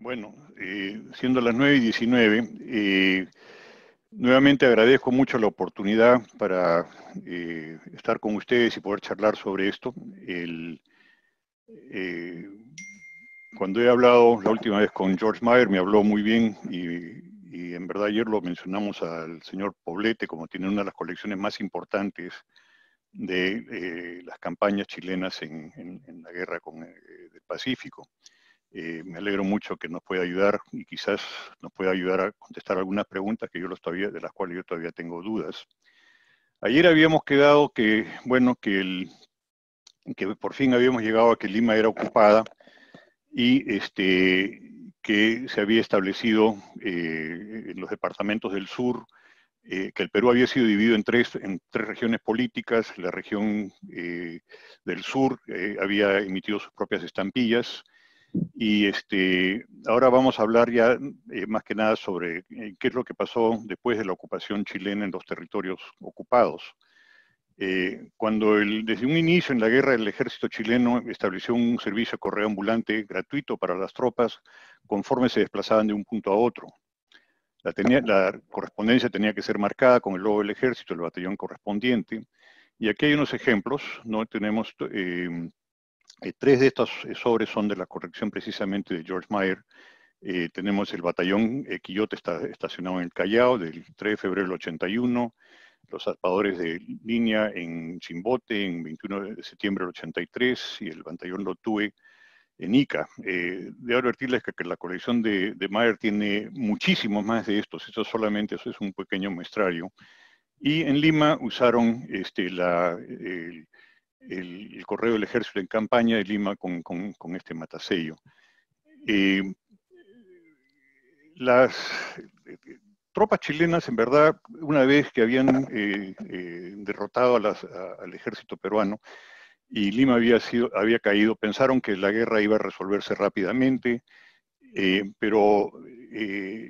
Bueno, siendo las 9:19, nuevamente agradezco mucho la oportunidad para estar con ustedes y poder charlar sobre esto. Eh, Cuando he hablado la última vez con George Mayer, me habló muy bien y en verdad ayer lo mencionamos al señor Poblete como tiene una de las colecciones más importantes de las campañas chilenas en la guerra del Pacífico. Me alegro mucho que nos pueda ayudar y quizás nos pueda ayudar a contestar algunas preguntas de las cuales yo todavía tengo dudas. Ayer habíamos quedado que, bueno, que por fin habíamos llegado a que Lima era ocupada y que se había establecido en los departamentos del sur, que el Perú había sido dividido en tres regiones políticas. La región del sur había emitido sus propias estampillas. Y ahora vamos a hablar ya más que nada sobre qué es lo que pasó después de la ocupación chilena en los territorios ocupados. Desde un inicio en la guerra, el ejército chileno estableció un servicio de correo ambulante gratuito para las tropas conforme se desplazaban de un punto a otro. La correspondencia tenía que ser marcada con el logo del ejército, el batallón correspondiente. Y aquí hay unos ejemplos, ¿no? Tenemos tres de estos sobres son de la corrección precisamente de George Mayer. Tenemos el batallón Quillote estacionado en el Callao del 3 de febrero del 81, los zapadores de línea en Chimbote en 21 de septiembre del 83 y el batallón Lotue en Ica. Debo advertirles que la colección de Mayer tiene muchísimos más de estos, eso es un pequeño muestrario. Y en Lima usaron el correo del ejército en campaña de Lima con este matasello. Eh, las tropas chilenas, en verdad, una vez que habían derrotado al ejército peruano y Lima había caído, pensaron que la guerra iba a resolverse rápidamente, pero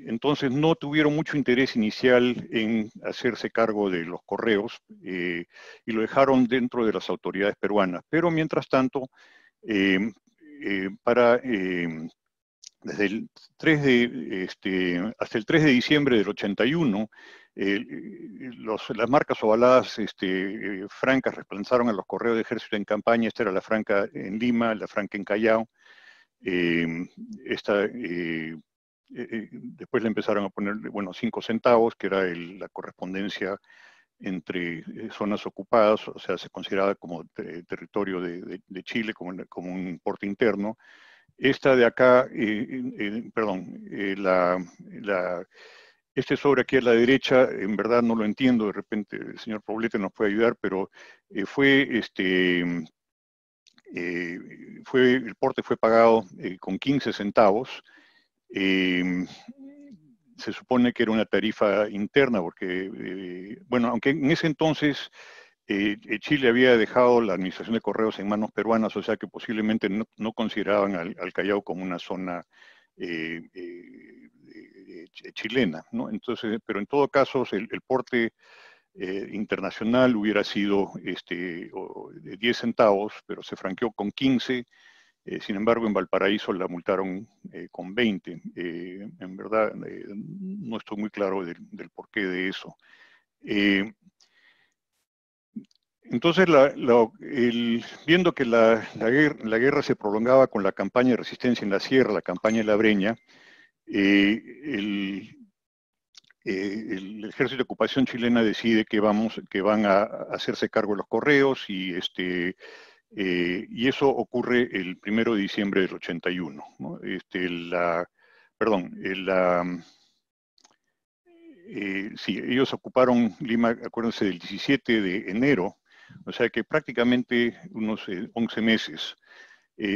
entonces no tuvieron mucho interés inicial en hacerse cargo de los correos y lo dejaron dentro de las autoridades peruanas. Pero mientras tanto, eh, para desde el 3 hasta el 3 de diciembre del 81, las marcas ovaladas francas reemplazaron a los correos de ejército en campaña. Esta era la franca en Lima, la franca en Callao. Después le empezaron a poner, bueno, 5 centavos, que era la correspondencia entre zonas ocupadas, o sea, se consideraba como territorio de Chile, como un importe interno. Esta de acá, este sobre aquí a la derecha, en verdad no lo entiendo, de repente el señor Poblete nos puede ayudar, pero el porte fue pagado con 15 centavos. Se supone que era una tarifa interna, porque, bueno, aunque en ese entonces Chile había dejado la administración de correos en manos peruanas, o sea que posiblemente no consideraban al Callao como una zona chilena, ¿no? Entonces, pero en todo caso, el porte internacional hubiera sido de 10 centavos, pero se franqueó con 15. Sin embargo, en Valparaíso la multaron con 20. En verdad, no estoy muy claro del porqué de eso. Entonces, viendo que la guerra se prolongaba con la campaña de resistencia en la sierra, la campaña de la Breña, el ejército de ocupación chilena decide que van a hacerse cargo de los correos y eso ocurre el 1 de diciembre del 81, ¿no? Sí, ellos ocuparon Lima, acuérdense, del 17 de enero, o sea que prácticamente unos 11 meses.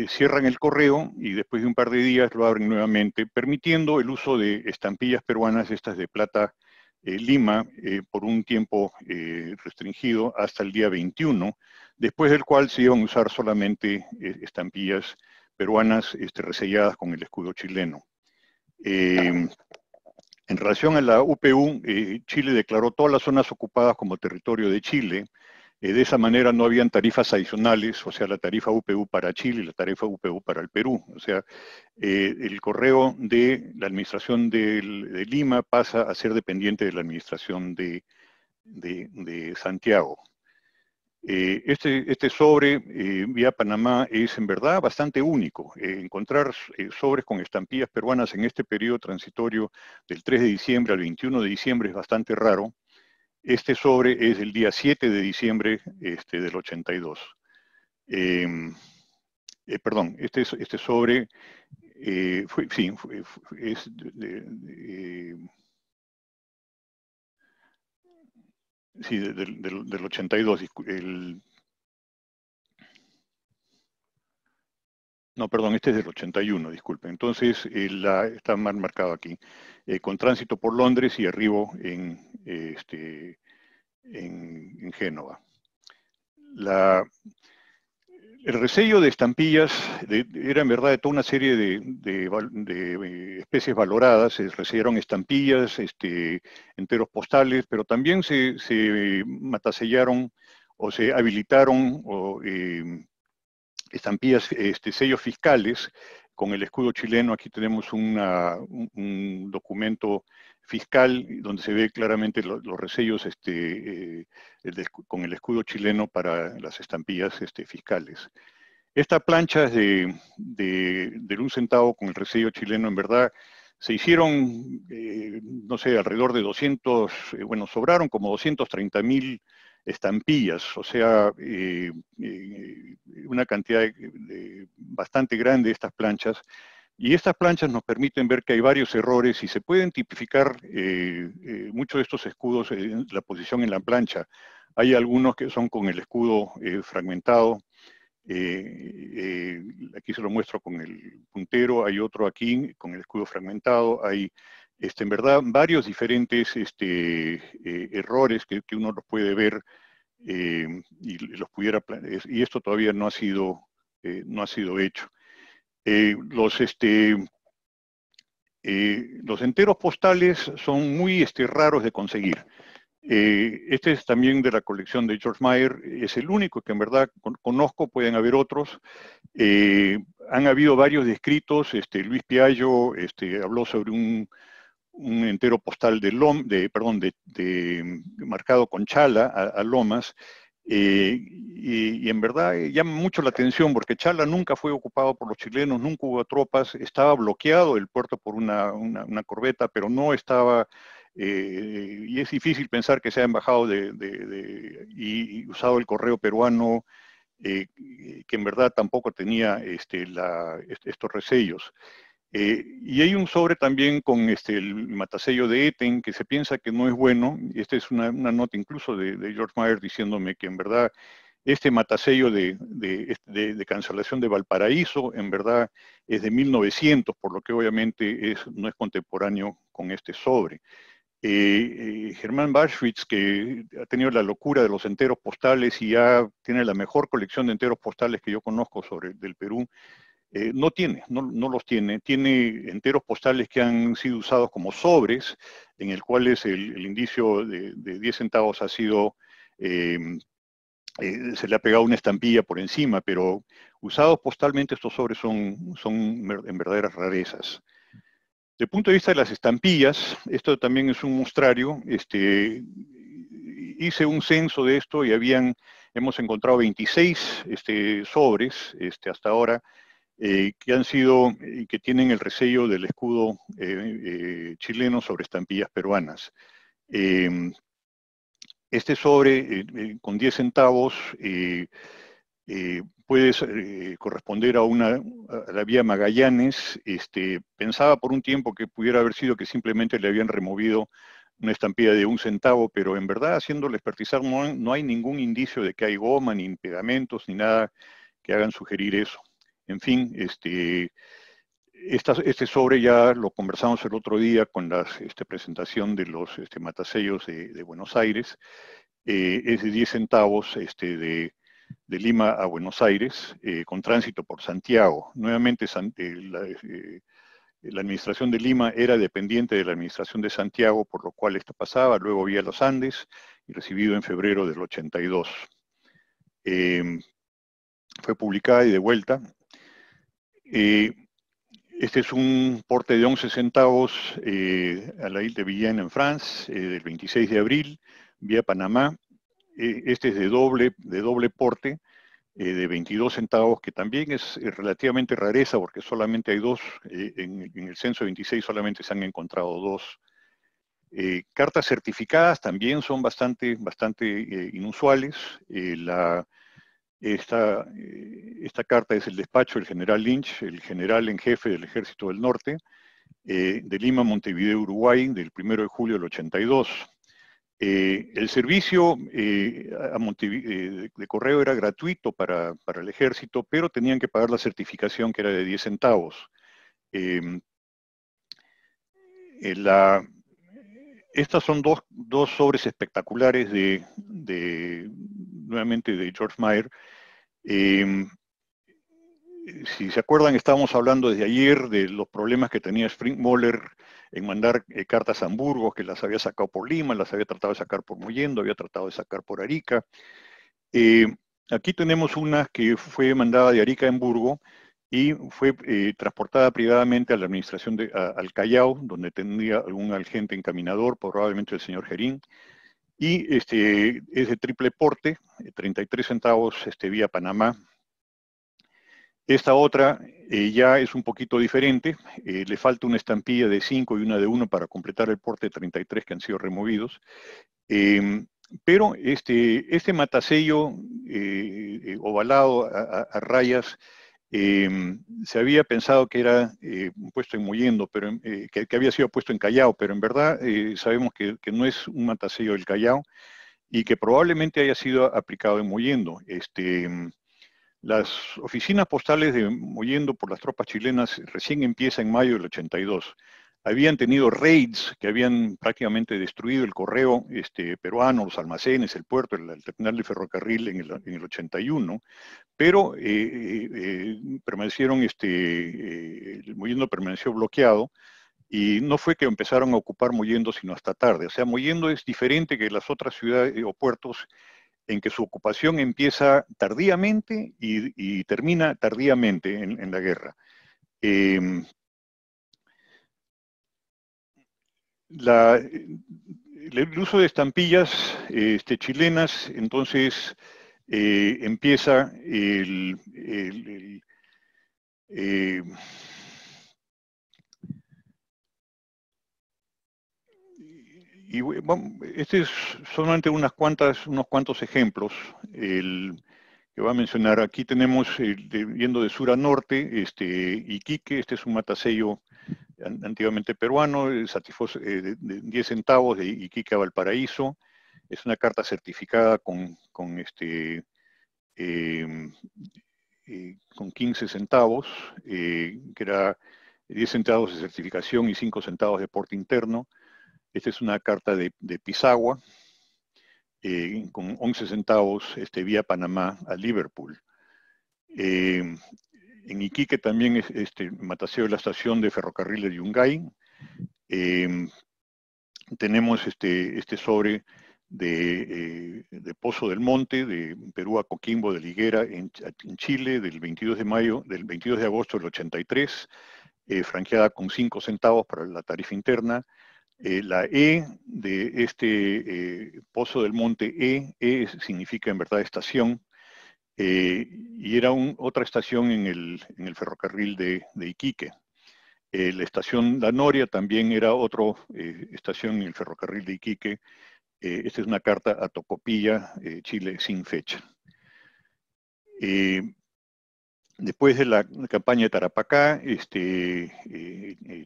Cierran el correo y después de un par de días lo abren nuevamente, permitiendo el uso de estampillas peruanas, estas de plata Lima, por un tiempo restringido hasta el día 21, después del cual se iban a usar solamente estampillas peruanas reselladas con el escudo chileno. En relación a la UPU, Chile declaró todas las zonas ocupadas como territorio de Chile De esa manera no habían tarifas adicionales, o sea, la tarifa UPU para Chile y la tarifa UPU para el Perú. O sea, el correo de la administración de Lima pasa a ser dependiente de la administración de Santiago. Este sobre vía Panamá es en verdad bastante único. Encontrar sobres con estampillas peruanas en este periodo transitorio del 3 de diciembre al 21 de diciembre es bastante raro. Este sobre es el día 7 de diciembre del 82. Perdón, este sobre es sí, del 82. No, perdón, este es del 81, disculpe. Entonces, está mal marcado aquí. Con tránsito por Londres y arribo en Génova. El resello de estampillas era en verdad de toda una serie de especies valoradas. Se resellaron estampillas, enteros postales, pero también se matasellaron o se habilitaron estampillas, sellos fiscales con el escudo chileno. Aquí tenemos un documento fiscal donde se ve claramente los resellos con el escudo chileno para las estampillas fiscales. Esta plancha es de 1 centavo con el resello chileno. En verdad se hicieron, no sé, alrededor de 200, bueno, sobraron como 230.000 estampillas, o sea, una cantidad bastante grande de estas planchas. Y estas planchas nos permiten ver que hay varios errores y se pueden tipificar muchos de estos escudos en la posición en la plancha. Hay algunos que son con el escudo fragmentado. Aquí se lo muestro con el puntero, hay otro aquí con el escudo fragmentado, hay en verdad varios diferentes errores que uno los puede ver y los pudiera y esto todavía no ha sido hecho. Los enteros postales son muy raros de conseguir. Este es también de la colección de George Meyer, es el único que en verdad conozco, pueden haber otros. Han habido varios descritos. Luis Piaggio habló sobre un entero postal marcado con Chala a Lomas, y en verdad llama mucho la atención porque Chala nunca fue ocupado por los chilenos, nunca hubo tropas, estaba bloqueado el puerto por una corbeta, pero no estaba, y es difícil pensar que se ha embajado y usado el correo peruano, que en verdad tampoco tenía estos resellos. Y hay un sobre también con el matasello de Eten, que se piensa que no es bueno. Esta es una nota incluso de George Meyer diciéndome que en verdad este matasello de cancelación de Valparaíso en verdad es de 1900, por lo que obviamente no es contemporáneo con este sobre. Germán Baschwitz, que ha tenido la locura de los enteros postales y ya tiene la mejor colección de enteros postales que yo conozco del Perú, no los tiene. Tiene enteros postales que han sido usados como sobres, en el cual el indicio de 10 centavos ha sido, se le ha pegado una estampilla por encima, pero usados postalmente estos sobres son en verdaderas rarezas. Desde el punto de vista de las estampillas, esto también es un muestrario. Hice un censo de esto y hemos encontrado 26 sobres hasta ahora, que han sido, que tienen el resello del escudo chileno sobre estampillas peruanas. Este sobre con 10 centavos puede corresponder a la vía Magallanes. Pensaba por un tiempo que pudiera haber sido que simplemente le habían removido una estampilla de 1 centavo, pero en verdad, haciéndole expertizar, no hay ningún indicio de que hay goma, ni pegamentos, ni nada que hagan sugerir eso. En fin, este sobre ya lo conversamos el otro día con la presentación de los matasellos de Buenos Aires. Es de 10 centavos de Lima a Buenos Aires, con tránsito por Santiago. Nuevamente, la administración de Lima era dependiente de la administración de Santiago, por lo cual esto pasaba, luego vía los Andes, y recibido en febrero del 82. fue publicada y devuelta. Este es un porte de 11 centavos a la isla de Villaine en France, del 26 de abril, vía Panamá. Este es de doble porte, de 22 centavos, que también es relativamente rareza, porque solamente hay dos. En el censo 26 solamente se han encontrado dos. Cartas certificadas también son bastante inusuales. Esta carta es el despacho del general Lynch, el general en jefe del Ejército del Norte, de Lima, Montevideo, Uruguay, del 1 de julio del 82. El servicio de correo era gratuito para el ejército, pero tenían que pagar la certificación, que era de 10 centavos. Estas son dos sobres espectaculares nuevamente de George Meyer. Si se acuerdan, estábamos hablando desde ayer de los problemas que tenía Springmoller en mandar cartas a Hamburgo, que las había sacado por Lima, las había tratado de sacar por Mollendo, había tratado de sacar por Arica. Aquí tenemos una que fue mandada de Arica a Hamburgo y fue transportada privadamente a la administración al Callao, donde tendría algún agente encaminador, probablemente el señor Gerín. Y es de triple porte, 33 centavos vía Panamá. Esta otra ya es un poquito diferente, le falta una estampilla de 5 y una de 1 para completar el porte de 33 que han sido removidos. Pero este matasello ovalado a rayas se había pensado que era puesto en Mollendo, pero que había sido puesto en Callao, pero en verdad sabemos que no es un matasello del Callao y que probablemente haya sido aplicado en Mollendo. Las oficinas postales de Mollendo por las tropas chilenas recién empieza en mayo del 82. Habían tenido raids que habían prácticamente destruido el correo peruano, los almacenes, el puerto, el terminal de ferrocarril en el 81, pero permanecieron, Mollendo permaneció bloqueado, y no fue que empezaron a ocupar Mollendo sino hasta tarde. O sea, Mollendo es diferente que las otras ciudades o puertos en que su ocupación empieza tardíamente y termina tardíamente en la guerra. El uso de estampillas chilenas, entonces empieza y bueno, es solamente unos cuantos ejemplos que voy a mencionar. Aquí tenemos, viendo de sur a norte, Iquique. Este es un matasello antiguamente peruano, de 10 centavos de Iquique a Valparaíso. Es una carta certificada con 15 centavos, que era 10 centavos de certificación y 5 centavos de porte interno. Esta es una carta de Pisagua, con 11 centavos vía Panamá a Liverpool. En Iquique también mataseo de la estación de ferrocarril de Yungay. Tenemos este sobre de Pozo del Monte, de Perú a Coquimbo de Liguera, en Chile, del 22 de agosto del 83, franqueada con 5 centavos para la tarifa interna. La E de Pozo del Monte, E significa en verdad estación, y era otra estación en el ferrocarril de Iquique. La estación La Noria también era otra estación en el ferrocarril de Iquique. Esta es una carta a Tocopilla, Chile, sin fecha. Después de la campaña de Tarapacá,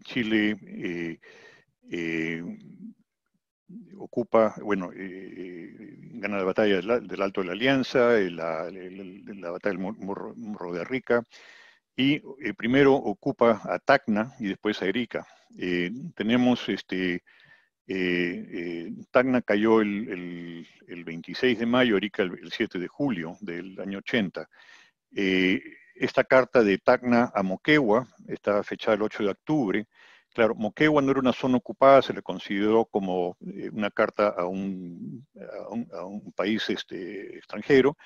Chile ocupa, gana la batalla del Alto de la Alianza, la batalla del Morro de Arica, y primero ocupa a Tacna y después a Arica. Tenemos Tacna cayó el 26 de mayo, Arica el 7 de julio del año 80. Esta carta de Tacna a Moquegua está fechada el 8 de octubre. Claro, Moquegua no era una zona ocupada, se le consideró como una carta a un país extranjero,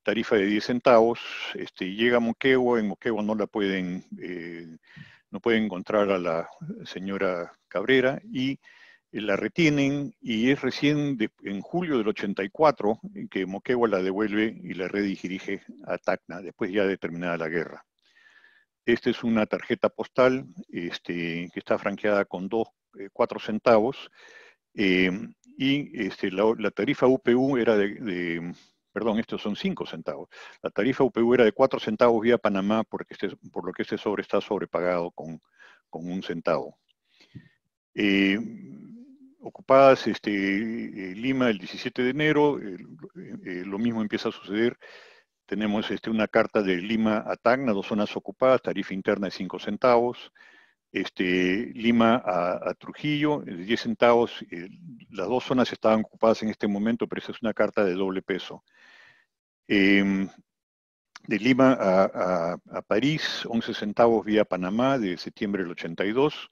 tarifa de 10 centavos, llega a Moquegua, en Moquegua no pueden encontrar a la señora Cabrera y la retienen, y es recién en julio del 84 que Moquegua la devuelve y la redirige a Tacna, después ya de terminada la guerra. Esta es una tarjeta postal que está franqueada con 4 centavos, y la tarifa UPU era perdón, estos son 5 centavos. La tarifa UPU era de 4 centavos vía Panamá, por lo que este sobre está sobrepagado con 1 centavo. Ocupadas Lima el 17 de enero, lo mismo empieza a suceder. Tenemos una carta de Lima a Tacna, 2 zonas ocupadas, tarifa interna de 5 centavos. Lima a Trujillo, 10 centavos. Las 2 zonas estaban ocupadas en este momento, pero esa es una carta de doble peso. De Lima a París, 11 centavos vía Panamá, de septiembre del 82.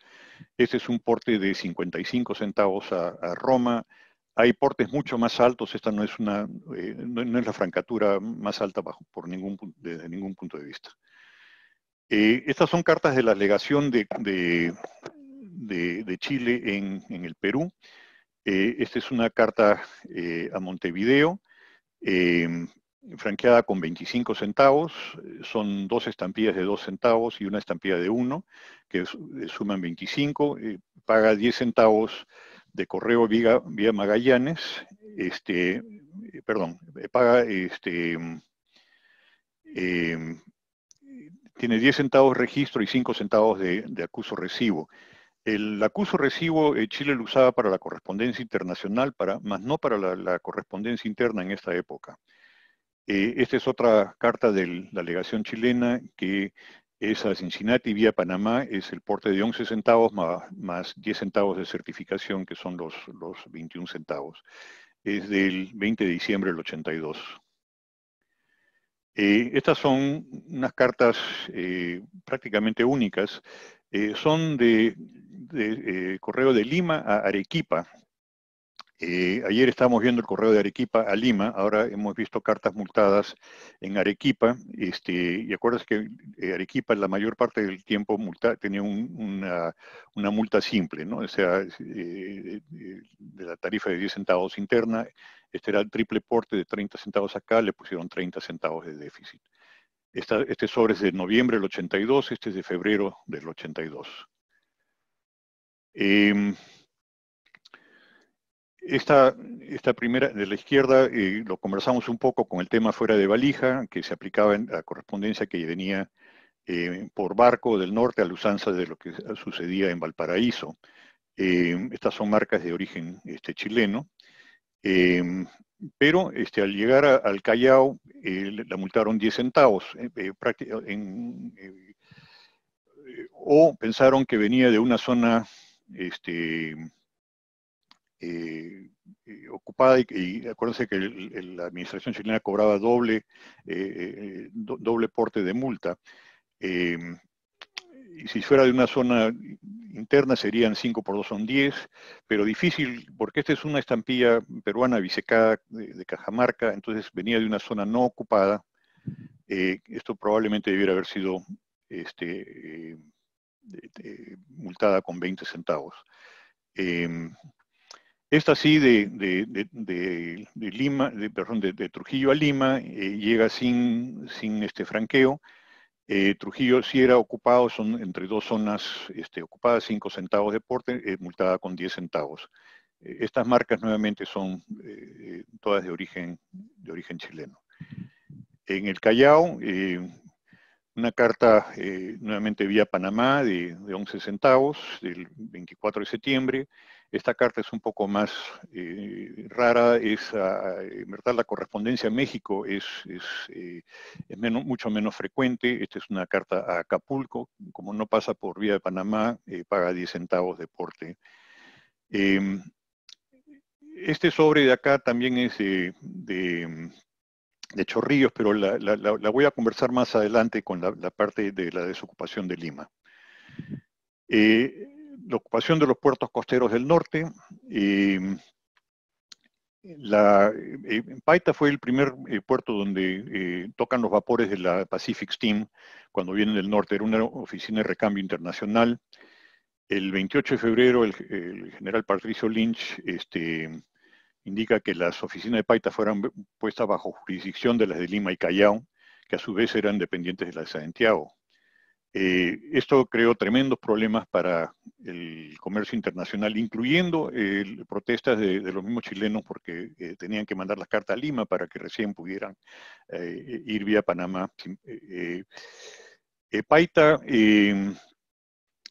Este es un porte de 55 centavos a Roma. Hay portes mucho más altos. Esta no es no es la francatura más alta desde ningún punto de vista. Estas son cartas de la legación de Chile en el Perú. Esta es una carta a Montevideo, franqueada con 25 centavos. Son 2 estampillas de 2 centavos y una estampilla de 1, que suman 25. Paga 10 centavos de correo vía Magallanes. Paga tiene 10 centavos registro y 5 centavos de acuso recibo. El acuso recibo Chile lo usaba para la correspondencia internacional, más no para la correspondencia interna en esta época. Esta es otra carta de la legación chilena, que es a Cincinnati vía Panamá. Es el porte de 11 centavos más 10 centavos de certificación, que son los 21 centavos. Es del 20 de diciembre del 82. Estas son unas cartas prácticamente únicas. Son de correo de Lima a Arequipa. Ayer estábamos viendo el correo de Arequipa a Lima, ahora hemos visto cartas multadas en Arequipa, y acuérdense que Arequipa la mayor parte del tiempo tenía una multa simple, ¿no? O sea, de la tarifa de 10 centavos interna. Este era el triple porte de 30 centavos acá, le pusieron 30 centavos de déficit. Este sobre es de noviembre del 82, este es de febrero del 82. Esta primera de la izquierda lo conversamos un poco con el tema fuera de valija, que se aplicaba en la correspondencia que venía por barco del norte, a la usanza de lo que sucedía en Valparaíso. Estas son marcas de origen chileno. Pero al llegar al Callao, la multaron 10 centavos. O pensaron que venía de una zona ocupada, y acuérdense que la administración chilena cobraba doble porte de multa. Y si fuera de una zona interna serían 5 por 2 son 10, pero difícil, porque esta es una estampilla peruana bisecada de Cajamarca, entonces venía de una zona no ocupada. Esto probablemente debiera haber sido multada con 20 centavos. Esta sí de Lima, de Trujillo a Lima, llega sin franqueo. Trujillo sí era ocupado, son entre 2 zonas ocupadas, 5 centavos de porte, multada con 10 centavos. Estas marcas nuevamente son todas de origen chileno. En el Callao, una carta nuevamente vía Panamá de 11 centavos del 24 de septiembre. Esta carta es un poco más rara. En verdad la correspondencia a México es mucho menos frecuente. Esta es una carta a Acapulco. Como no pasa por vía de Panamá, paga 10 centavos de porte. Este sobre de acá también es de Chorrillos, pero la voy a conversar más adelante con la parte de la desocupación de Lima. La ocupación de los puertos costeros del norte. Paita fue el primer puerto donde tocan los vapores de la Pacific Steam cuando vienen del norte. Era una oficina de recambio internacional. El 28 de febrero el general Patricio Lynch indica que las oficinas de Paita fueran puestas bajo jurisdicción de las de Lima y Callao, que a su vez eran dependientes de las de Santiago. Esto creó tremendos problemas para el comercio internacional, incluyendo protestas de los mismos chilenos porque tenían que mandar las cartas a Lima para que recién pudieran ir vía Panamá. Paita,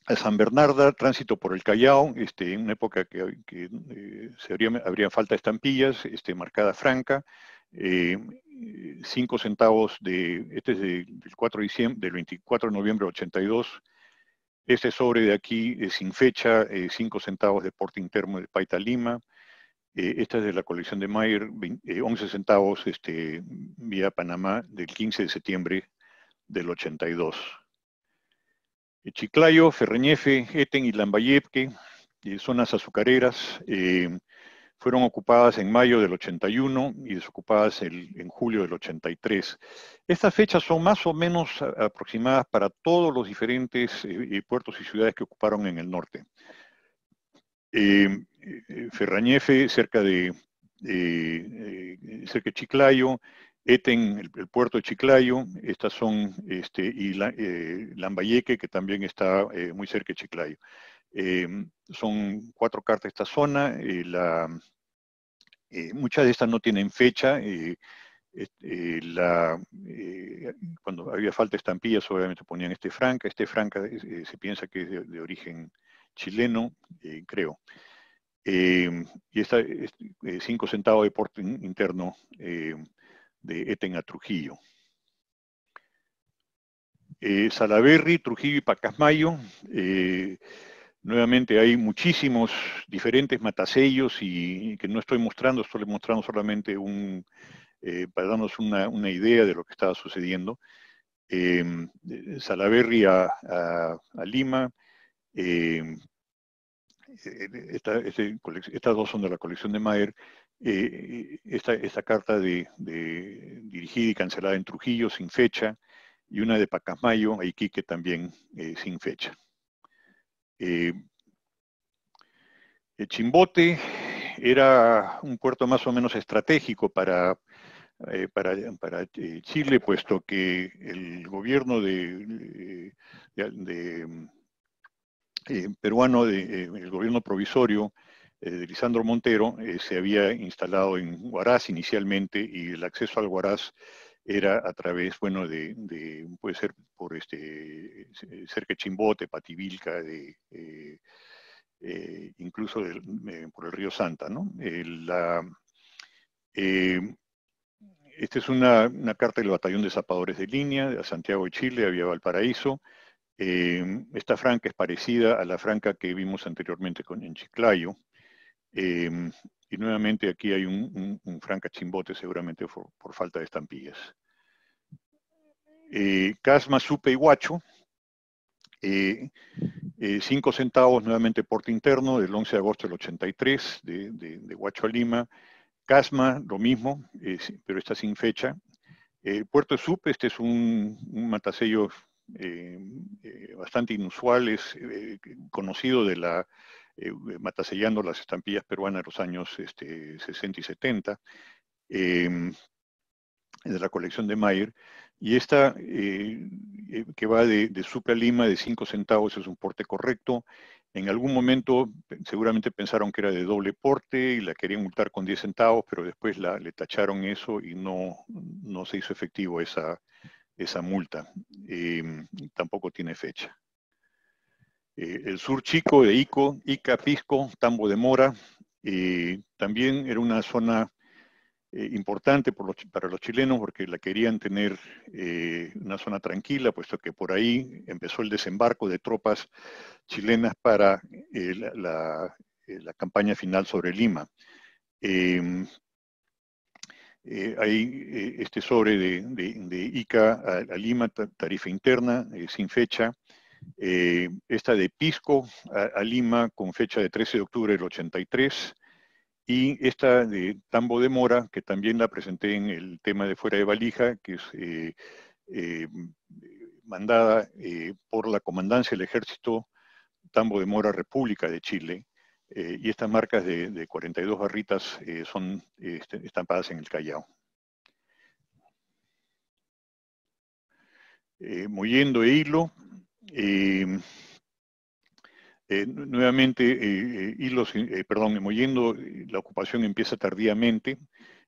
a San Bernardo, tránsito por el Callao, en una época que habría falta de estampillas, marcada franca, 5 centavos este es del 4 de diciembre, del 24 de noviembre de 82. Este sobre de aquí sin fecha, 5 centavos de porte interno de Paita Lima. Esta es de la colección de Mayer, 11 centavos vía Panamá del 15 de septiembre del 82. Chiclayo, Ferreñefe, Eten y Lambayeque, zonas azucareras, fueron ocupadas en mayo del 81 y desocupadas en julio del 83. Estas fechas son más o menos aproximadas para todos los diferentes puertos y ciudades que ocuparon en el norte. Ferreñefe, cerca de Chiclayo, Eten, el puerto de Chiclayo, estas son, y Lambayeque, que también está muy cerca de Chiclayo. Son 4 cartas de esta zona, muchas de estas no tienen fecha, cuando había falta de estampillas obviamente ponían franca, se piensa que es de origen chileno, creo. Y esta 5 centavos de porte interno de Eten a Trujillo. Salaberry, Trujillo y Pacasmayo. Nuevamente hay muchísimos diferentes matasellos y que no estoy mostrando solamente para darnos una idea de lo que estaba sucediendo. Salaberry a Lima. Estas dos son de la colección de Mayer. Esta carta dirigida y cancelada en Trujillo sin fecha, y una de Pacasmayo a Iquique también sin fecha. Chimbote era un puerto más o menos estratégico para Chile, puesto que el gobierno peruano, el gobierno provisorio de Lisandro Montero, se había instalado en Huaraz inicialmente, y el acceso al Huaraz era a través, bueno, puede ser por cerca de Chimbote, Pativilca, incluso por el río Santa, ¿no? Esta es una carta del Batallón de Zapadores de Línea, de Santiago de Chile, a Vía Valparaíso. Esta franca es parecida a la franca que vimos anteriormente en Chiclayo. Y nuevamente aquí hay un franca Chimbote, seguramente por falta de estampillas. Casma, Supe y Huacho. 5 centavos nuevamente porte interno del 11 de agosto del 83 de Huacho a Lima. Casma, lo mismo, pero está sin fecha. Puerto de Supe, este es un matasello bastante inusual, es conocido de matasellando las estampillas peruanas de los años 60 y 70, de la colección de Mayer. Y esta, que va de Supe a Lima, de 5 centavos, es un porte correcto. En algún momento seguramente pensaron que era de doble porte y la querían multar con 10 centavos, pero después le tacharon eso y no se hizo efectivo esa multa. Tampoco tiene fecha. El sur chico de Ico, Ica, Pisco, Tambo de Mora, también era una zona importante para los chilenos porque la querían tener una zona tranquila, puesto que por ahí empezó el desembarco de tropas chilenas para la campaña final sobre Lima. Hay este sobre de Ica a Lima, tarifa interna, sin fecha. Esta de Pisco a Lima con fecha de 13 de octubre del 83. y esta de Tambo de Mora, que también la presenté en el tema de Fuera de Valija, que es mandada por la Comandancia del Ejército Tambo de Mora, República de Chile, y estas marcas de 42 barritas son estampadas en el Callao. Mollendo e Hilo, nuevamente, Mollendo, la ocupación empieza tardíamente,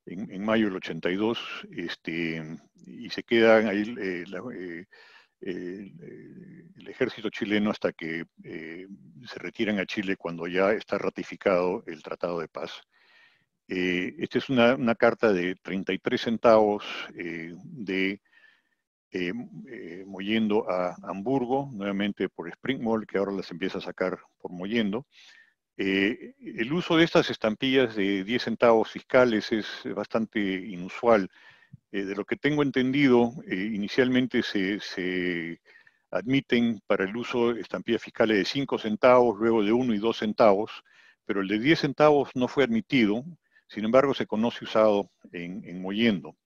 en mayo del 82, y se quedan ahí el ejército chileno hasta que se retiran a Chile cuando ya está ratificado el Tratado de Paz. Esta es una carta de 33 centavos Mollendo a Hamburgo, nuevamente por Spring Mall, que ahora las empieza a sacar por Mollendo. El uso de estas estampillas de 10 centavos fiscales es bastante inusual. De lo que tengo entendido, inicialmente se admiten para el uso estampillas fiscales de 5 centavos, luego de 1 y 2 centavos, pero el de 10 centavos no fue admitido, sin embargo se conoce usado en Mollendo.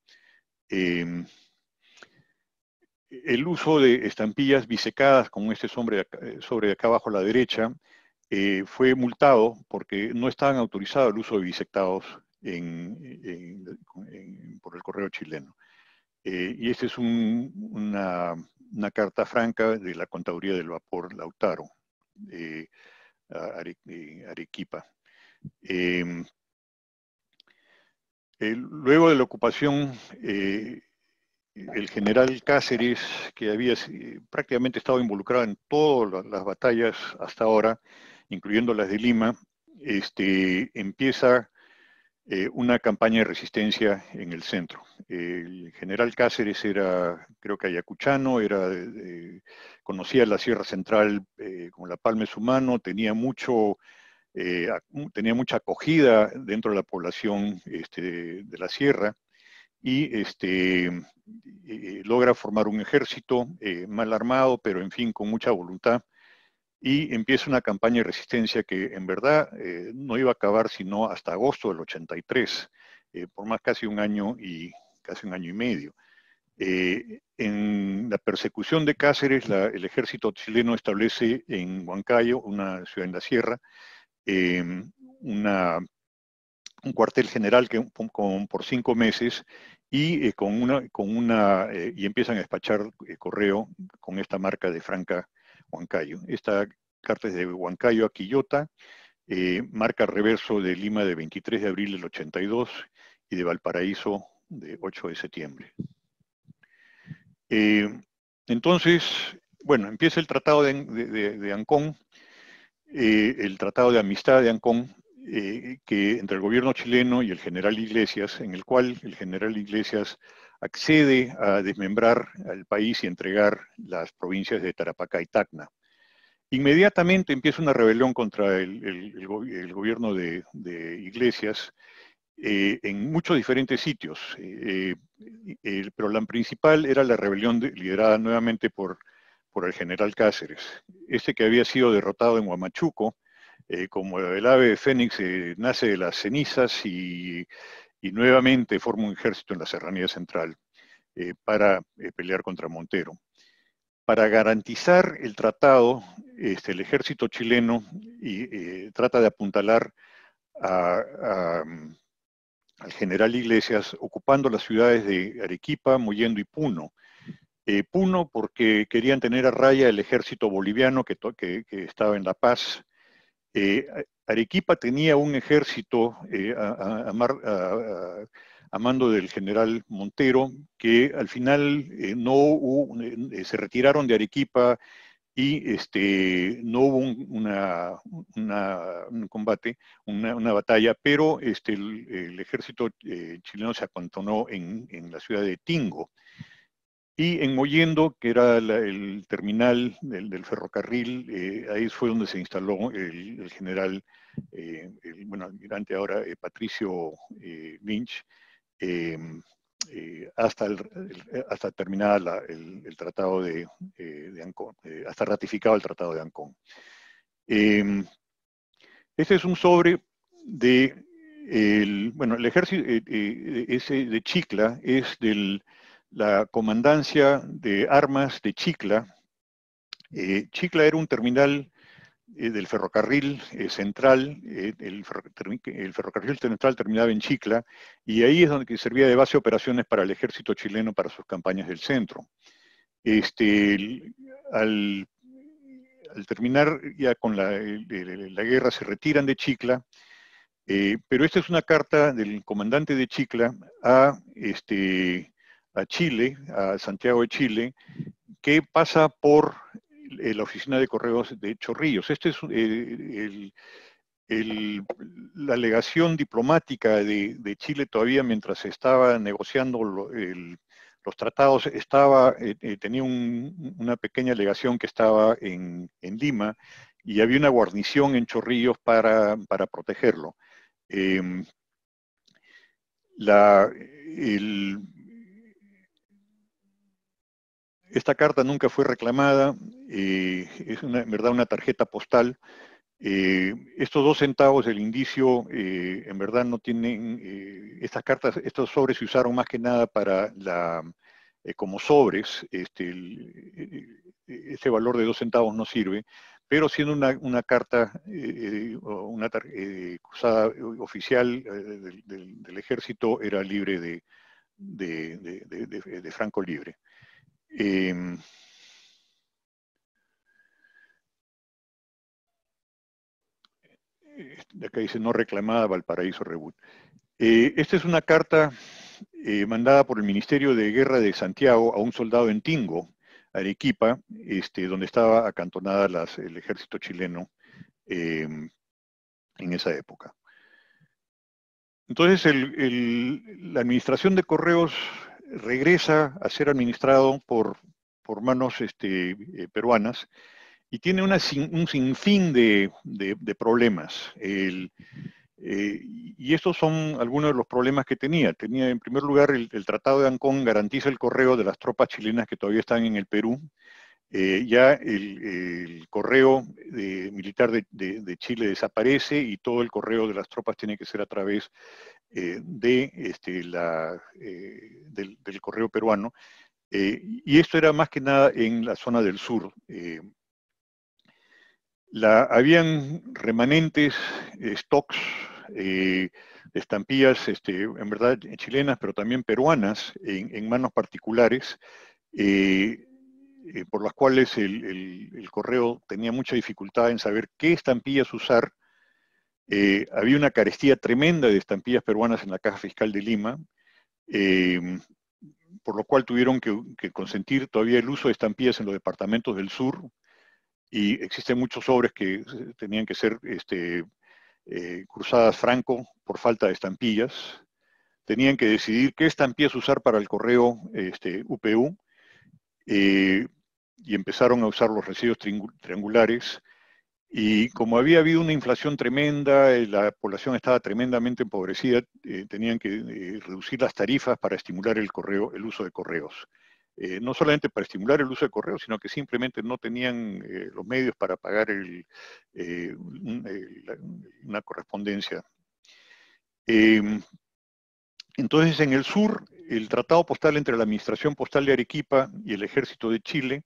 El uso de estampillas bisecadas, como este sobre de acá abajo a la derecha, fue multado porque no estaban autorizados el uso de bisectados por el correo chileno. Y esta es una carta franca de la Contaduría del Vapor Lautaro, Arequipa. Luego de la ocupación, el general Cáceres, que había prácticamente estado involucrado en todas las batallas hasta ahora, incluyendo las de Lima, empieza una campaña de resistencia en el centro. El general Cáceres era, creo que ayacuchano, conocía la Sierra Central como la palma de su mano, tenía mucha acogida dentro de la población de la sierra, y logra formar un ejército mal armado, pero en fin, con mucha voluntad, y empieza una campaña de resistencia que en verdad no iba a acabar sino hasta agosto del 83, por más casi un año y medio. En la persecución de Cáceres, el ejército chileno establece en Huancayo, una ciudad en la sierra, un cuartel general por 5 meses, y y empiezan a despachar correo con esta marca de Franca Huancayo. Esta carta es de Huancayo a Quillota, marca reverso de Lima de 23 de abril del 82 y de Valparaíso de 8 de septiembre. Entonces, bueno, empieza el Tratado de Ancón, el Tratado de Amistad de Ancón, que entre el gobierno chileno y el general Iglesias, en el cual el general Iglesias accede a desmembrar al país y entregar las provincias de Tarapacá y Tacna. Inmediatamente empieza una rebelión contra el gobierno de Iglesias en muchos diferentes sitios, pero la principal era la rebelión liderada nuevamente por el general Cáceres. Este que había sido derrotado en Huamachuco, como el ave fénix, nace de las cenizas y nuevamente forma un ejército en la Serranía Central para pelear contra Montero. Para garantizar el tratado, el ejército chileno trata de apuntalar al general Iglesias ocupando las ciudades de Arequipa, Mollendo y Puno. Puno porque querían tener a raya el ejército boliviano que estaba en La Paz. Arequipa tenía un ejército a mando del general Montero, que al final se retiraron de Arequipa y no hubo un combate, una batalla, pero el ejército chileno se acantonó en la ciudad de Tingo. Y en Mollendo, que era el terminal del ferrocarril, ahí fue donde se instaló el general, almirante ahora, Patricio Lynch, hasta terminada el tratado de Ancón, hasta ratificado el tratado de Ancón. Este es un sobre de bueno, el ejército ese de Chicla es de la Comandancia de Armas de Chicla. Chicla era un terminal del ferrocarril central, el ferrocarril central terminaba en Chicla, y ahí es donde servía de base de operaciones para el ejército chileno para sus campañas del centro. Al, al terminar ya con la guerra se retiran de Chicla, pero esta es una carta del comandante de Chicla a Chile, a Santiago de Chile, que pasa por la oficina de correos de Chorrillos. Este es la alegación diplomática de Chile todavía mientras se estaba negociando los tratados, tenía una pequeña alegación que estaba en Lima y había una guarnición en Chorrillos para protegerlo. Esta carta nunca fue reclamada, es en verdad una tarjeta postal. Estos 2 centavos del indicio, en verdad no tienen, estas cartas, estos sobres se usaron más que nada para como sobres, ese valor de 2 centavos no sirve, pero siendo una carta, una cruzada oficial del ejército, era libre de franco libre. De acá dice no reclamada Valparaíso Rebut. Esta es una carta mandada por el Ministerio de Guerra de Santiago a un soldado en Tingo, Arequipa, donde estaba acantonada el ejército chileno en esa época. Entonces la administración de correos regresa a ser administrado por manos peruanas y tiene un sinfín de problemas. Y estos son algunos de los problemas que tenía. Tenía, en primer lugar, el Tratado de Ancón garantiza el correo de las tropas chilenas que todavía están en el Perú. Ya el correo militar de Chile desaparece y todo el correo de las tropas tiene que ser a través del correo peruano. Y esto era más que nada en la zona del sur. Habían remanentes, stocks, estampillas, en verdad chilenas, pero también peruanas, en manos particulares, por las cuales el correo tenía mucha dificultad en saber qué estampillas usar. Había una carestía tremenda de estampillas peruanas en la Caja Fiscal de Lima, por lo cual tuvieron que consentir todavía el uso de estampillas en los departamentos del sur, y existen muchos sobres que tenían que ser cruzadas franco por falta de estampillas. Tenían que decidir qué estampillas usar para el correo UPU, y empezaron a usar los recibos triangulares. Y como había habido una inflación tremenda, la población estaba tremendamente empobrecida, tenían que reducir las tarifas para estimular el uso de correos. No solamente para estimular el uso de correos, sino que simplemente no tenían los medios para pagar una correspondencia. Entonces, en el sur, el tratado postal entre la Administración Postal de Arequipa y el Ejército de Chile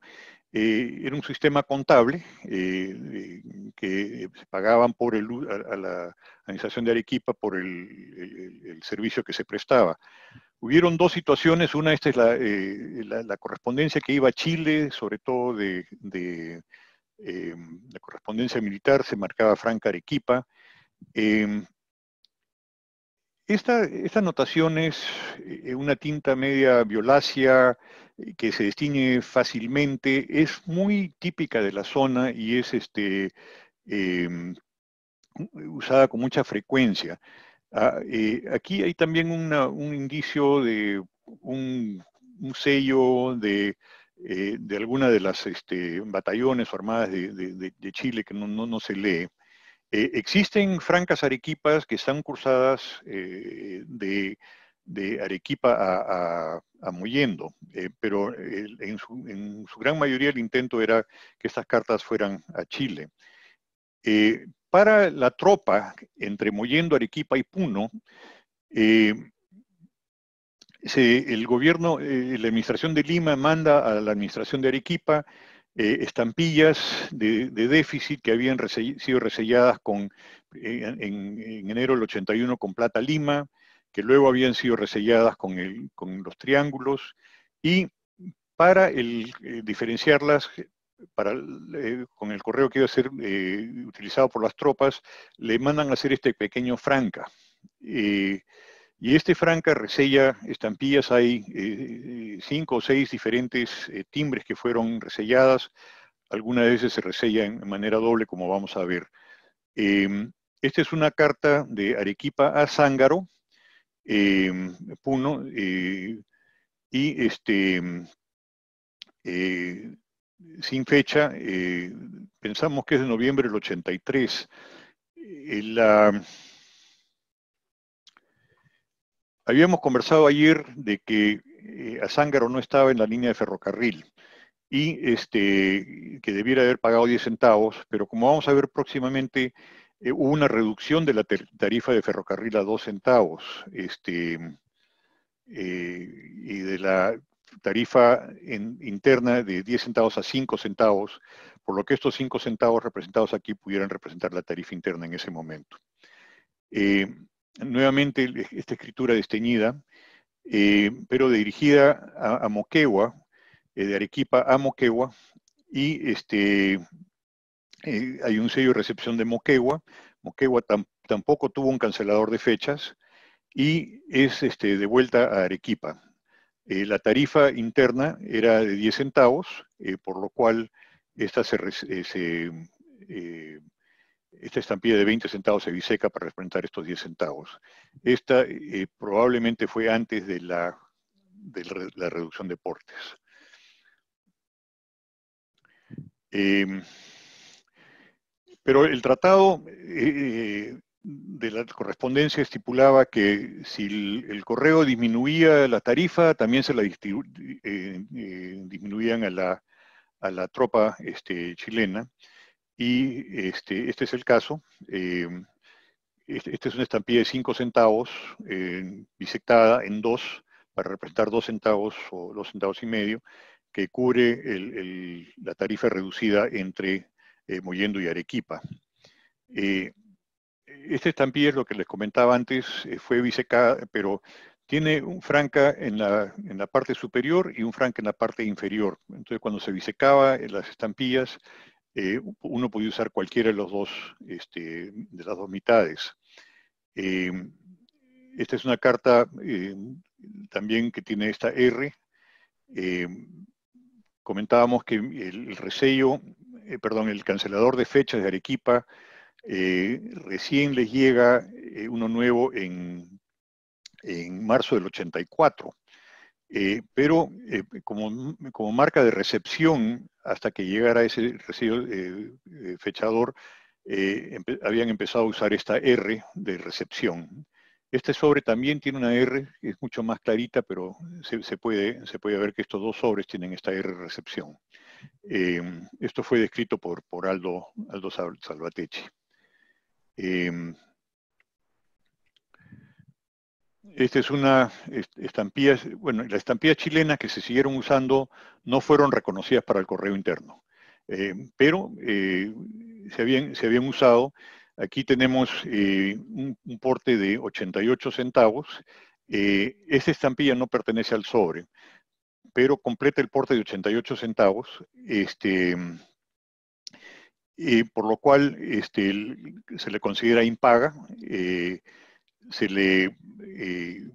era un sistema contable que se pagaban a la Administración de Arequipa por el servicio que se prestaba. Hubieron 2 situaciones. Una, esta es la correspondencia que iba a Chile, sobre todo la correspondencia militar, se marcaba Franca Arequipa. Esta notación es una tinta media violácea que se distingue fácilmente, es muy típica de la zona y es usada con mucha frecuencia. Aquí hay también un indicio de un sello de alguna de las batallones o armadas de Chile que no se lee. Existen francas arequipas que están cursadas de Arequipa a Mollendo, pero en su gran mayoría el intento era que estas cartas fueran a Chile. para la tropa entre Mollendo, Arequipa y Puno, el gobierno, la administración de Lima manda a la administración de Arequipa estampillas de déficit que habían sido reselladas en enero del 81 con plata Lima, que luego habían sido reselladas con los triángulos, y para diferenciarlas con el correo que iba a ser utilizado por las tropas, le mandan a hacer este pequeño franca. Y este franca resella estampillas, hay 5 o 6 diferentes timbres que fueron reselladas, algunas veces se resella en manera doble, como vamos a ver. Esta es una carta de Arequipa a Zángaro, Puno, y sin fecha, pensamos que es de noviembre del 83. Habíamos conversado ayer de que Azángaro no estaba en la línea de ferrocarril y que debiera haber pagado 10 centavos, pero como vamos a ver próximamente, hubo una reducción de la tarifa de ferrocarril a 2 centavos, y de la tarifa interna de 10 centavos a 5 centavos, por lo que estos 5 centavos representados aquí pudieran representar la tarifa interna en ese momento. Nuevamente, esta escritura desteñida, pero dirigida a Moquegua, de Arequipa a Moquegua, y hay un sello de recepción de Moquegua. Moquegua tampoco tuvo un cancelador de fechas, y es de vuelta a Arequipa. La tarifa interna era de 10 centavos, por lo cual esta estampilla de 20 centavos se biseca para representar estos 10 centavos. Esta probablemente fue antes de la reducción de portes. Pero el tratado de la correspondencia estipulaba que si el correo disminuía la tarifa, también se la disminuían a la tropa chilena. Y este es el caso. Esta es una estampilla de 5 centavos, bisectada en 2, para representar 2 centavos o 2 centavos y medio, que cubre la tarifa reducida entre Mollendo y Arequipa. Esta estampilla es lo que les comentaba antes, fue bisecada, pero tiene un franca en la parte superior y un franca en la parte inferior. Entonces, cuando se bisecaba las estampillas, uno podía usar cualquiera de los dos, de las dos mitades. Esta es una carta también que tiene esta R. Comentábamos que el cancelador de fechas de Arequipa, recién les llega uno nuevo en marzo del 84. Pero como marca de recepción, hasta que llegara ese fechador, habían empezado a usar esta R de recepción. Este sobre también tiene una R, que es mucho más clarita, pero se puede ver que estos dos sobres tienen esta R de recepción. Esto fue descrito por Aldo Salvatecci. Esta es una estampilla, bueno, las estampillas chilenas que se siguieron usando no fueron reconocidas para el correo interno, pero se habían usado. Aquí tenemos un porte de 88 centavos. Esta estampilla no pertenece al sobre, pero completa el porte de 88 centavos, por lo cual se le considera impaga. Se le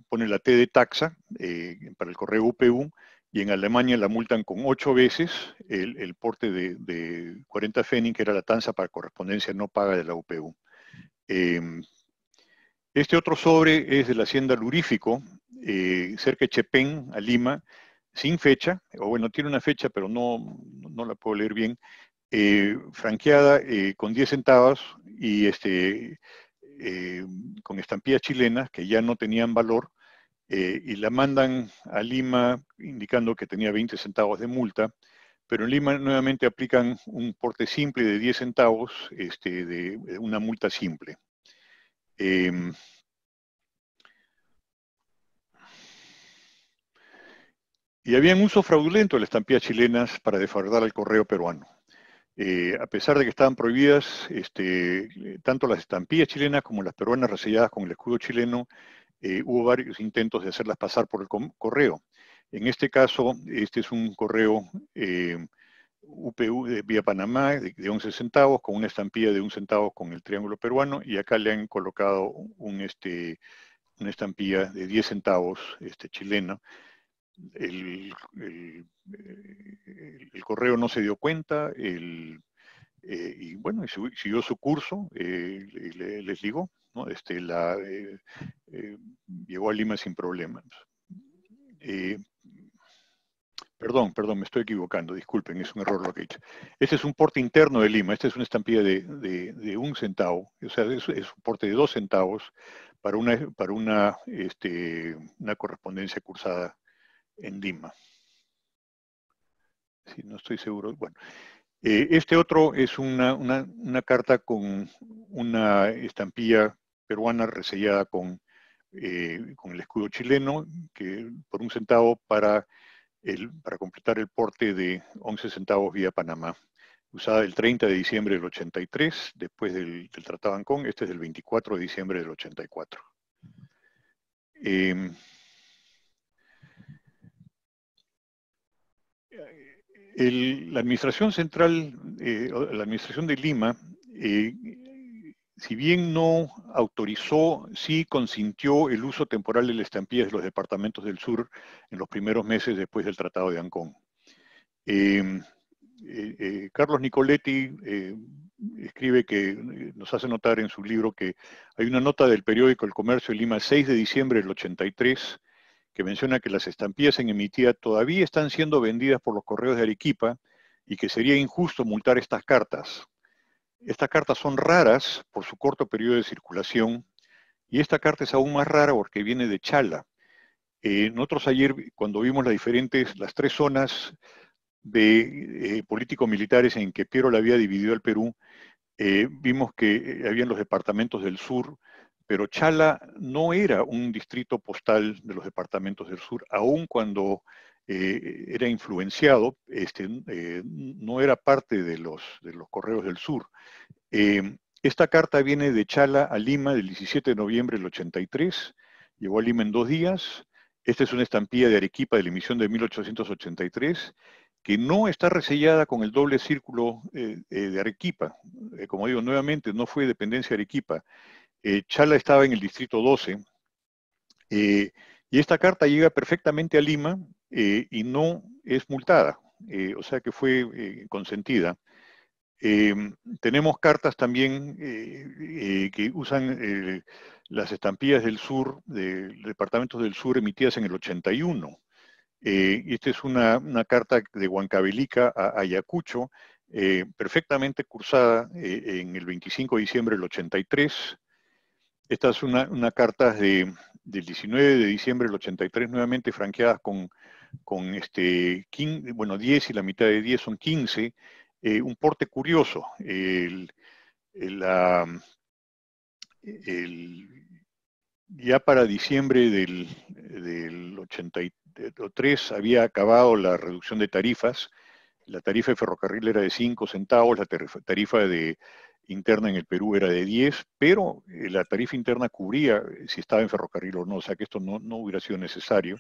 pone la T de taxa para el correo UPU, y en Alemania la multan con 8 veces el porte de 40 Pfennig, que era la tasa para correspondencia no paga de la UPU. Este otro sobre es de la hacienda Lurífico, cerca de Chepén, a Lima, sin fecha, o bueno, tiene una fecha, pero no la puedo leer bien, franqueada con 10 centavos y con estampillas chilenas que ya no tenían valor, y la mandan a Lima indicando que tenía 20 centavos de multa, pero en Lima nuevamente aplican un porte simple de 10 centavos, de una multa simple. Y había un uso fraudulento de las estampillas chilenas para defraudar al correo peruano. A pesar de que estaban prohibidas, tanto las estampillas chilenas como las peruanas reselladas con el escudo chileno, hubo varios intentos de hacerlas pasar por el correo. En este caso, este es un correo UPU de vía Panamá de 11 centavos con una estampilla de 1 centavo con el triángulo peruano, y acá le han colocado una estampilla de 10 centavos chilena. El correo no se dio cuenta, y bueno, siguió su curso, les ligó, ¿no? Llegó a Lima sin problemas. Perdón, me estoy equivocando, disculpen, es un error lo que he dicho. Este es un porte interno de Lima, esta es una estampilla de 1 centavo, o sea, es un porte de 2 centavos para una correspondencia cursada en Lima. Sí, no estoy seguro. Bueno, este otro es una carta con una estampilla peruana resellada con el escudo chileno, que por 1 centavo para completar el porte de 11 centavos vía Panamá, usada el 30 de diciembre del 83, después del Tratado de Ancón. Este es del 24 de diciembre del 84. La administración central, la administración de Lima, si bien no autorizó, sí consintió el uso temporal de las estampillas de los departamentos del sur en los primeros meses después del Tratado de Ancón. Carlos Nicoletti escribe que nos hace notar en su libro que hay una nota del periódico El Comercio de Lima, 6 de diciembre del 83, que menciona que las estampillas en emitida todavía están siendo vendidas por los correos de Arequipa y que sería injusto multar estas cartas. Estas cartas son raras por su corto periodo de circulación, y esta carta es aún más rara porque viene de Chala. Nosotros ayer, cuando vimos las 3 zonas de político-militares en que Piero la había dividido al Perú, vimos que habían los departamentos del sur, pero Chala no era un distrito postal de los departamentos del sur, aun cuando era influenciado, no era parte de los correos del sur. Esta carta viene de Chala a Lima del 17 de noviembre del 83, llegó a Lima en 2 días. Esta es una estampilla de Arequipa de la emisión de 1883, que no está resellada con el doble círculo de Arequipa. Como digo, nuevamente, no fue dependencia de Arequipa. Chala estaba en el distrito 12, y esta carta llega perfectamente a Lima y no es multada, o sea que fue consentida. Tenemos cartas también que usan las estampillas del sur, de departamentos del sur emitidas en el 81. Esta es una carta de Huancavelica a Ayacucho, perfectamente cursada en el 25 de diciembre del 83. Esta es una carta del 19 de diciembre del 83, nuevamente franqueadas con 10, y la mitad de 10 son 15. Un porte curioso. Ya para diciembre del 83 había acabado la reducción de tarifas. La tarifa de ferrocarril era de 5 centavos, la tarifa interna en el Perú era de 10, pero la tarifa interna cubría si estaba en ferrocarril o no, o sea que esto no hubiera sido necesario.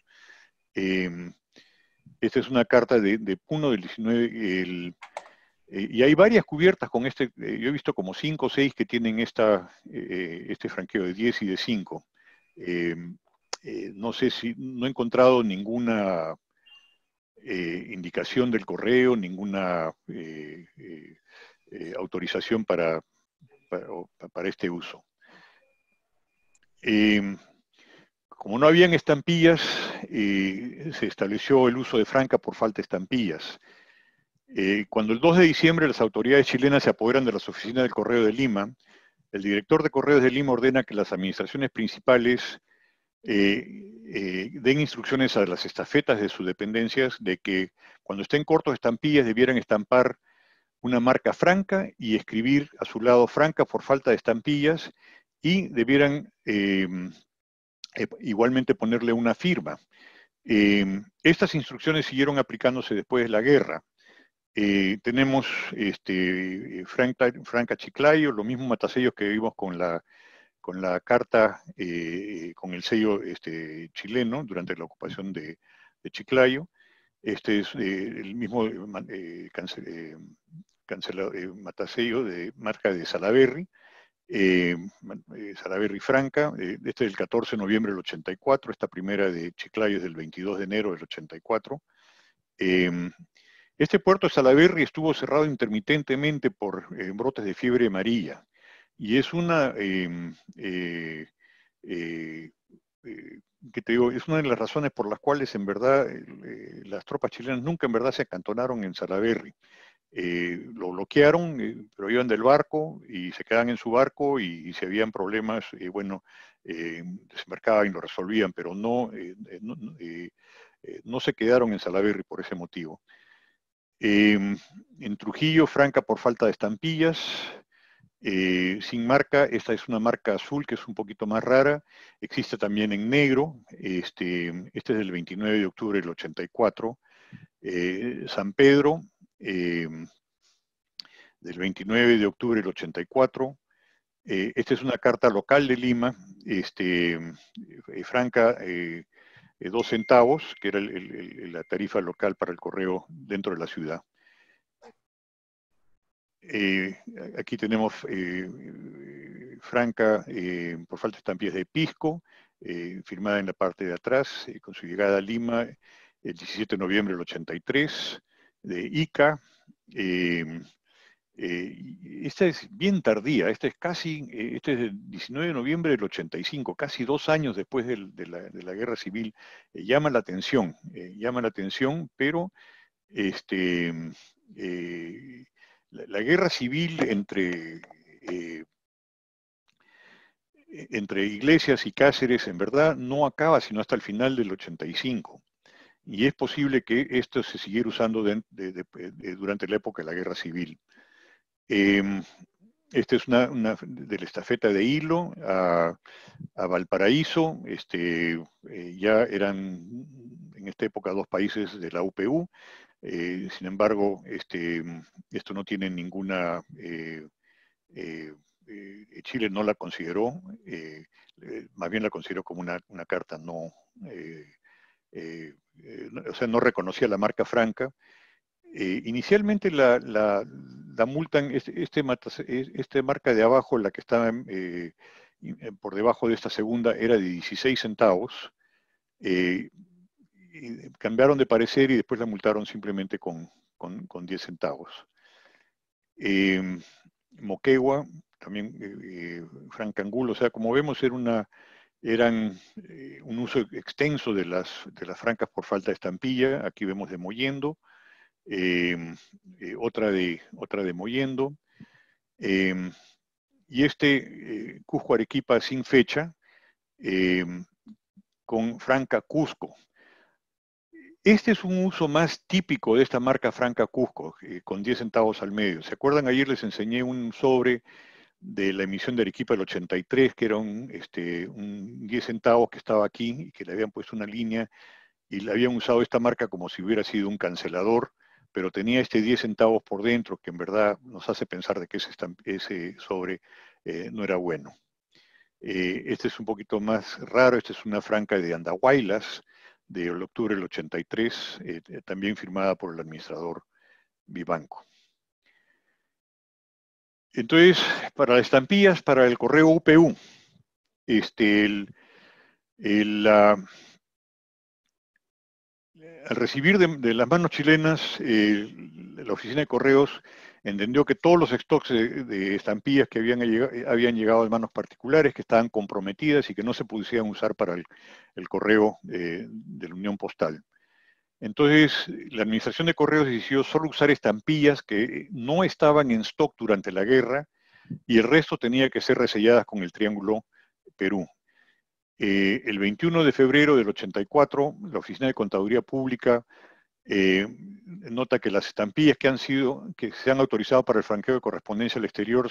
Esta es una carta de Puno del 19, y hay varias cubiertas con yo he visto como 5 o 6 que tienen este franqueo de 10 y de 5. No sé no he encontrado ninguna indicación del correo, ninguna autorización para este uso. Como no habían estampillas, se estableció el uso de franca por falta de estampillas. Cuando el 2 de diciembre las autoridades chilenas se apoderan de las oficinas del Correo de Lima, el director de Correos de Lima ordena que las administraciones principales den instrucciones a las estafetas de sus dependencias de que cuando estén cortos de estampillas debieran estampar una marca franca y escribir a su lado franca por falta de estampillas, y debieran igualmente ponerle una firma. Estas instrucciones siguieron aplicándose después de la guerra. Tenemos Franca Chiclayo, los mismos matasellos que vimos con la carta, con el sello chileno durante la ocupación de Chiclayo. Este es el mismo matasello de marca de Salaberry, Salaberry Franca. Este es del 14 de noviembre del 84, esta primera de Chiclayo es del 22 de enero del 84. Este puerto de Salaberry estuvo cerrado intermitentemente por brotes de fiebre amarilla, y es una, ¿qué te digo? Es una de las razones por las cuales en verdad las tropas chilenas nunca en verdad se acantonaron en Salaberry. Lo bloquearon, pero iban del barco y se quedaban en su barco, y si habían problemas, bueno, desembarcaban y lo resolvían, pero no se quedaron en Salaberry por ese motivo. En Trujillo, Franca por falta de estampillas, sin marca. Esta es una marca azul que es un poquito más rara. Existe también en negro. Este es del 29 de octubre del 84. San Pedro, del 29 de octubre del 84. Esta es una carta local de Lima, franca, 2 centavos, que era la tarifa local para el correo dentro de la ciudad. Aquí tenemos franca por falta de estampillas de Pisco, firmada en la parte de atrás, con su llegada a Lima el 17 de noviembre del 83, de Ica. Esta es bien tardía, esta es del 19 de noviembre del 85, casi 2 años después de la guerra civil. Llama la atención, pero la guerra civil entre Iglesias y Cáceres en verdad no acaba sino hasta el final del 85. Y es posible que esto se siguiera usando durante la época de la guerra civil. Esta es una de la estafeta de Hilo a Valparaíso. Ya eran en esta época 2 países de la UPU. Sin embargo, esto no tiene ninguna... Chile no la consideró, más bien la consideró como una carta no... o sea, no reconocía la marca franca. Inicialmente la multan, esta marca de abajo, la que estaba por debajo de esta segunda, era de 16 centavos. Cambiaron de parecer y después la multaron simplemente con 10 centavos. Moquegua, también franca angulo, o sea, como vemos, eran un uso extenso de las francas por falta de estampilla. Aquí vemos de Mollendo. Otra de Mollendo, y Cusco Arequipa sin fecha, con franca Cusco. Este es un uso más típico de esta marca franca Cusco, con 10 centavos al medio. ¿Se acuerdan? Ayer les enseñé un sobre de la emisión de Arequipa del 83, que era un 10 centavos que estaba aquí y que le habían puesto una línea y le habían usado esta marca como si hubiera sido un cancelador, pero tenía 10 centavos por dentro, que en verdad nos hace pensar de que ese sobre no era bueno. Este es un poquito más raro. Esta es una franca de Andahuaylas, de octubre del 83, también firmada por el administrador Vivanco. Entonces, para las estampillas, para el correo UPU, al recibir de las manos chilenas, la oficina de correos entendió que todos los stocks de estampillas que habían llegado a manos particulares, que estaban comprometidas y que no se pudieran usar para el correo de la Unión Postal. Entonces, la administración de correos decidió solo usar estampillas que no estaban en stock durante la guerra, y el resto tenía que ser reselladas con el triángulo Perú. El 21 de febrero del 84, la Oficina de Contaduría Pública nota que las estampillas que se han autorizado para el franqueo de correspondencia al exterior,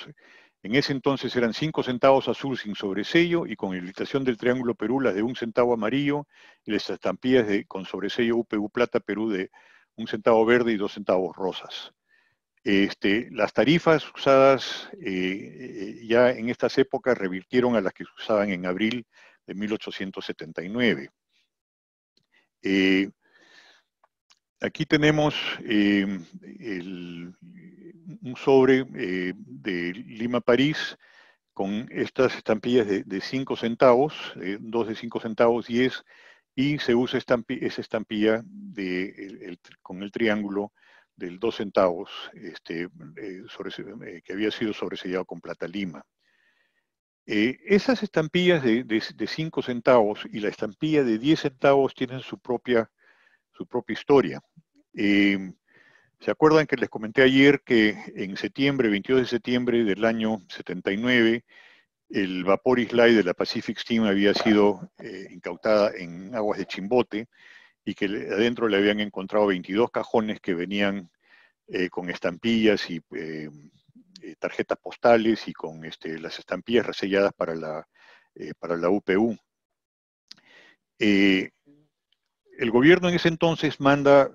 en ese entonces eran 5 centavos azul sin sobresello y con ilustración del triángulo Perú, las de 1 centavo amarillo, y las estampillas con sobresello UPU Plata Perú de 1 centavo verde y 2 centavos rosas. Las tarifas usadas ya en estas épocas revirtieron a las que se usaban en abril de 1879. Aquí tenemos un sobre de Lima-París con estas estampillas de 5 centavos, 2 de 5 centavos, 10, y se usa esa estampilla con el triángulo del 2 centavos, que había sido sobresellado con plata lima. Esas estampillas de 5 centavos y la estampilla de 10 centavos tienen su propia historia. ¿Se acuerdan que les comenté ayer que en septiembre, 22 de septiembre del año 79, el vapor Islay de la Pacific Steam había sido incautada en aguas de Chimbote y que adentro le habían encontrado 22 cajones que venían con estampillas y tarjetas postales y con las estampillas reselladas para la UPU. El gobierno en ese entonces manda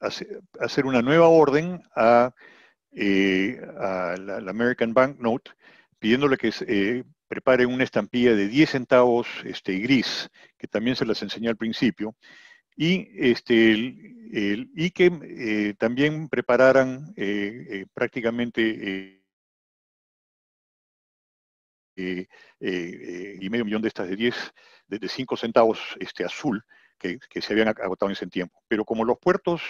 hacer una nueva orden a la American Banknote, pidiéndole que prepare una estampilla de 10 centavos gris, que también se las enseñé al principio, y, y que también prepararan prácticamente y medio millón de estas de 10, de 5 centavos azul, que se habían agotado en ese tiempo. Pero como los puertos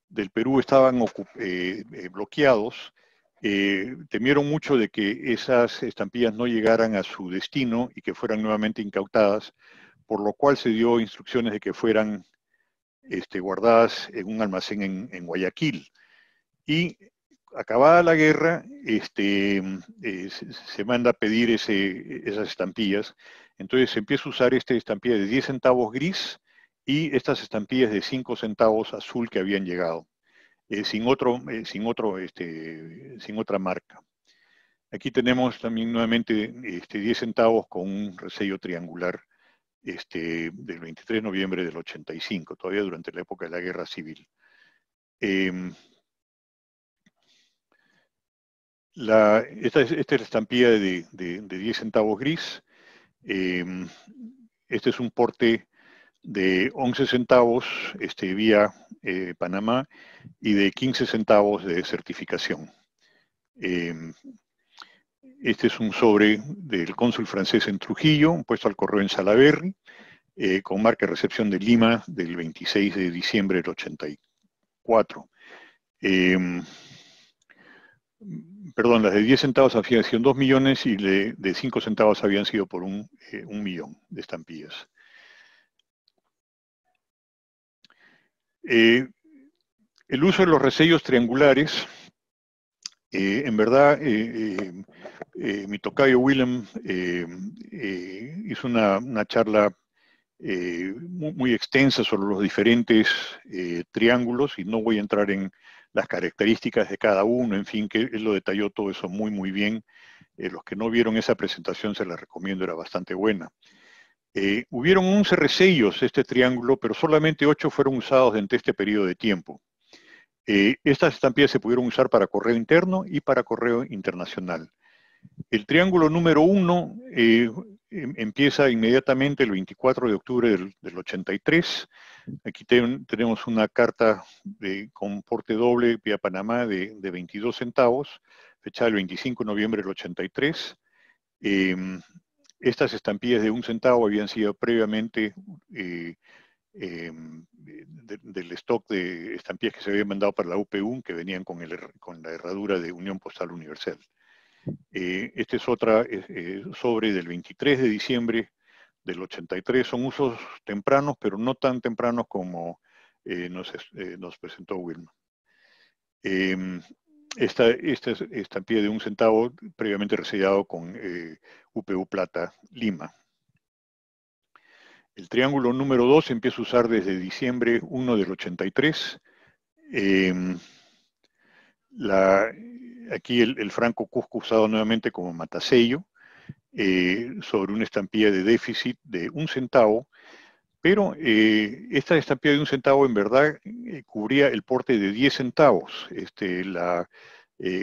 del Perú estaban bloqueados, temieron mucho de que esas estampillas no llegaran a su destino y que fueran nuevamente incautadas, por lo cual se dio instrucciones de que fueran guardadas en un almacén en Guayaquil. Y acabada la guerra, se manda a pedir esas estampillas. Entonces se empieza a usar esta estampilla de 10 centavos gris y estas estampillas de 5 centavos azul que habían llegado. Sin otra marca. Aquí tenemos también nuevamente 10 centavos con un resello triangular del 23 de noviembre del 85, todavía durante la época de la Guerra Civil. Esta es la estampilla de 10 centavos gris. Este es un porte de 11 centavos vía Panamá y de 15 centavos de certificación. Este es un sobre del cónsul francés en Trujillo, puesto al correo en Salaberry, con marca de recepción de Lima del 26 de diciembre del 84. Perdón, las de 10 centavos habían sido 2 millones y de 5 centavos habían sido por 1 millón de estampillas. El uso de los resellos triangulares, en verdad, mi tocayo Willem hizo una charla muy extensa sobre los diferentes triángulos y no voy a entrar en las características de cada uno, en fin, que él lo detalló todo eso muy bien. Los que no vieron esa presentación se la recomiendo, era bastante buena. Hubieron 11 resellos de este triángulo, pero solamente 8 fueron usados durante este periodo de tiempo. Estas estampillas se pudieron usar para correo interno y para correo internacional. El triángulo número 1 empieza inmediatamente el 24 de octubre del 83. Aquí tenemos una carta con porte doble vía Panamá de 22 centavos, fechada el 25 de noviembre del 83. Estas estampillas de 1 centavo habían sido previamente del stock de estampillas que se habían mandado para la UPU, que venían con la herradura de Unión Postal Universal. Este es otra sobre del 23 de diciembre del 83. Son usos tempranos, pero no tan tempranos como nos presentó Wilma. Esta estampilla de 1 centavo previamente resellado con UPU Plata Lima. El triángulo número 2 se empieza a usar desde diciembre 1 del 83. Aquí el franco Cusco usado nuevamente como matasello, sobre una estampilla de déficit de 1 centavo, pero esta estampilla de 1 centavo en verdad cubría el porte de 10 centavos.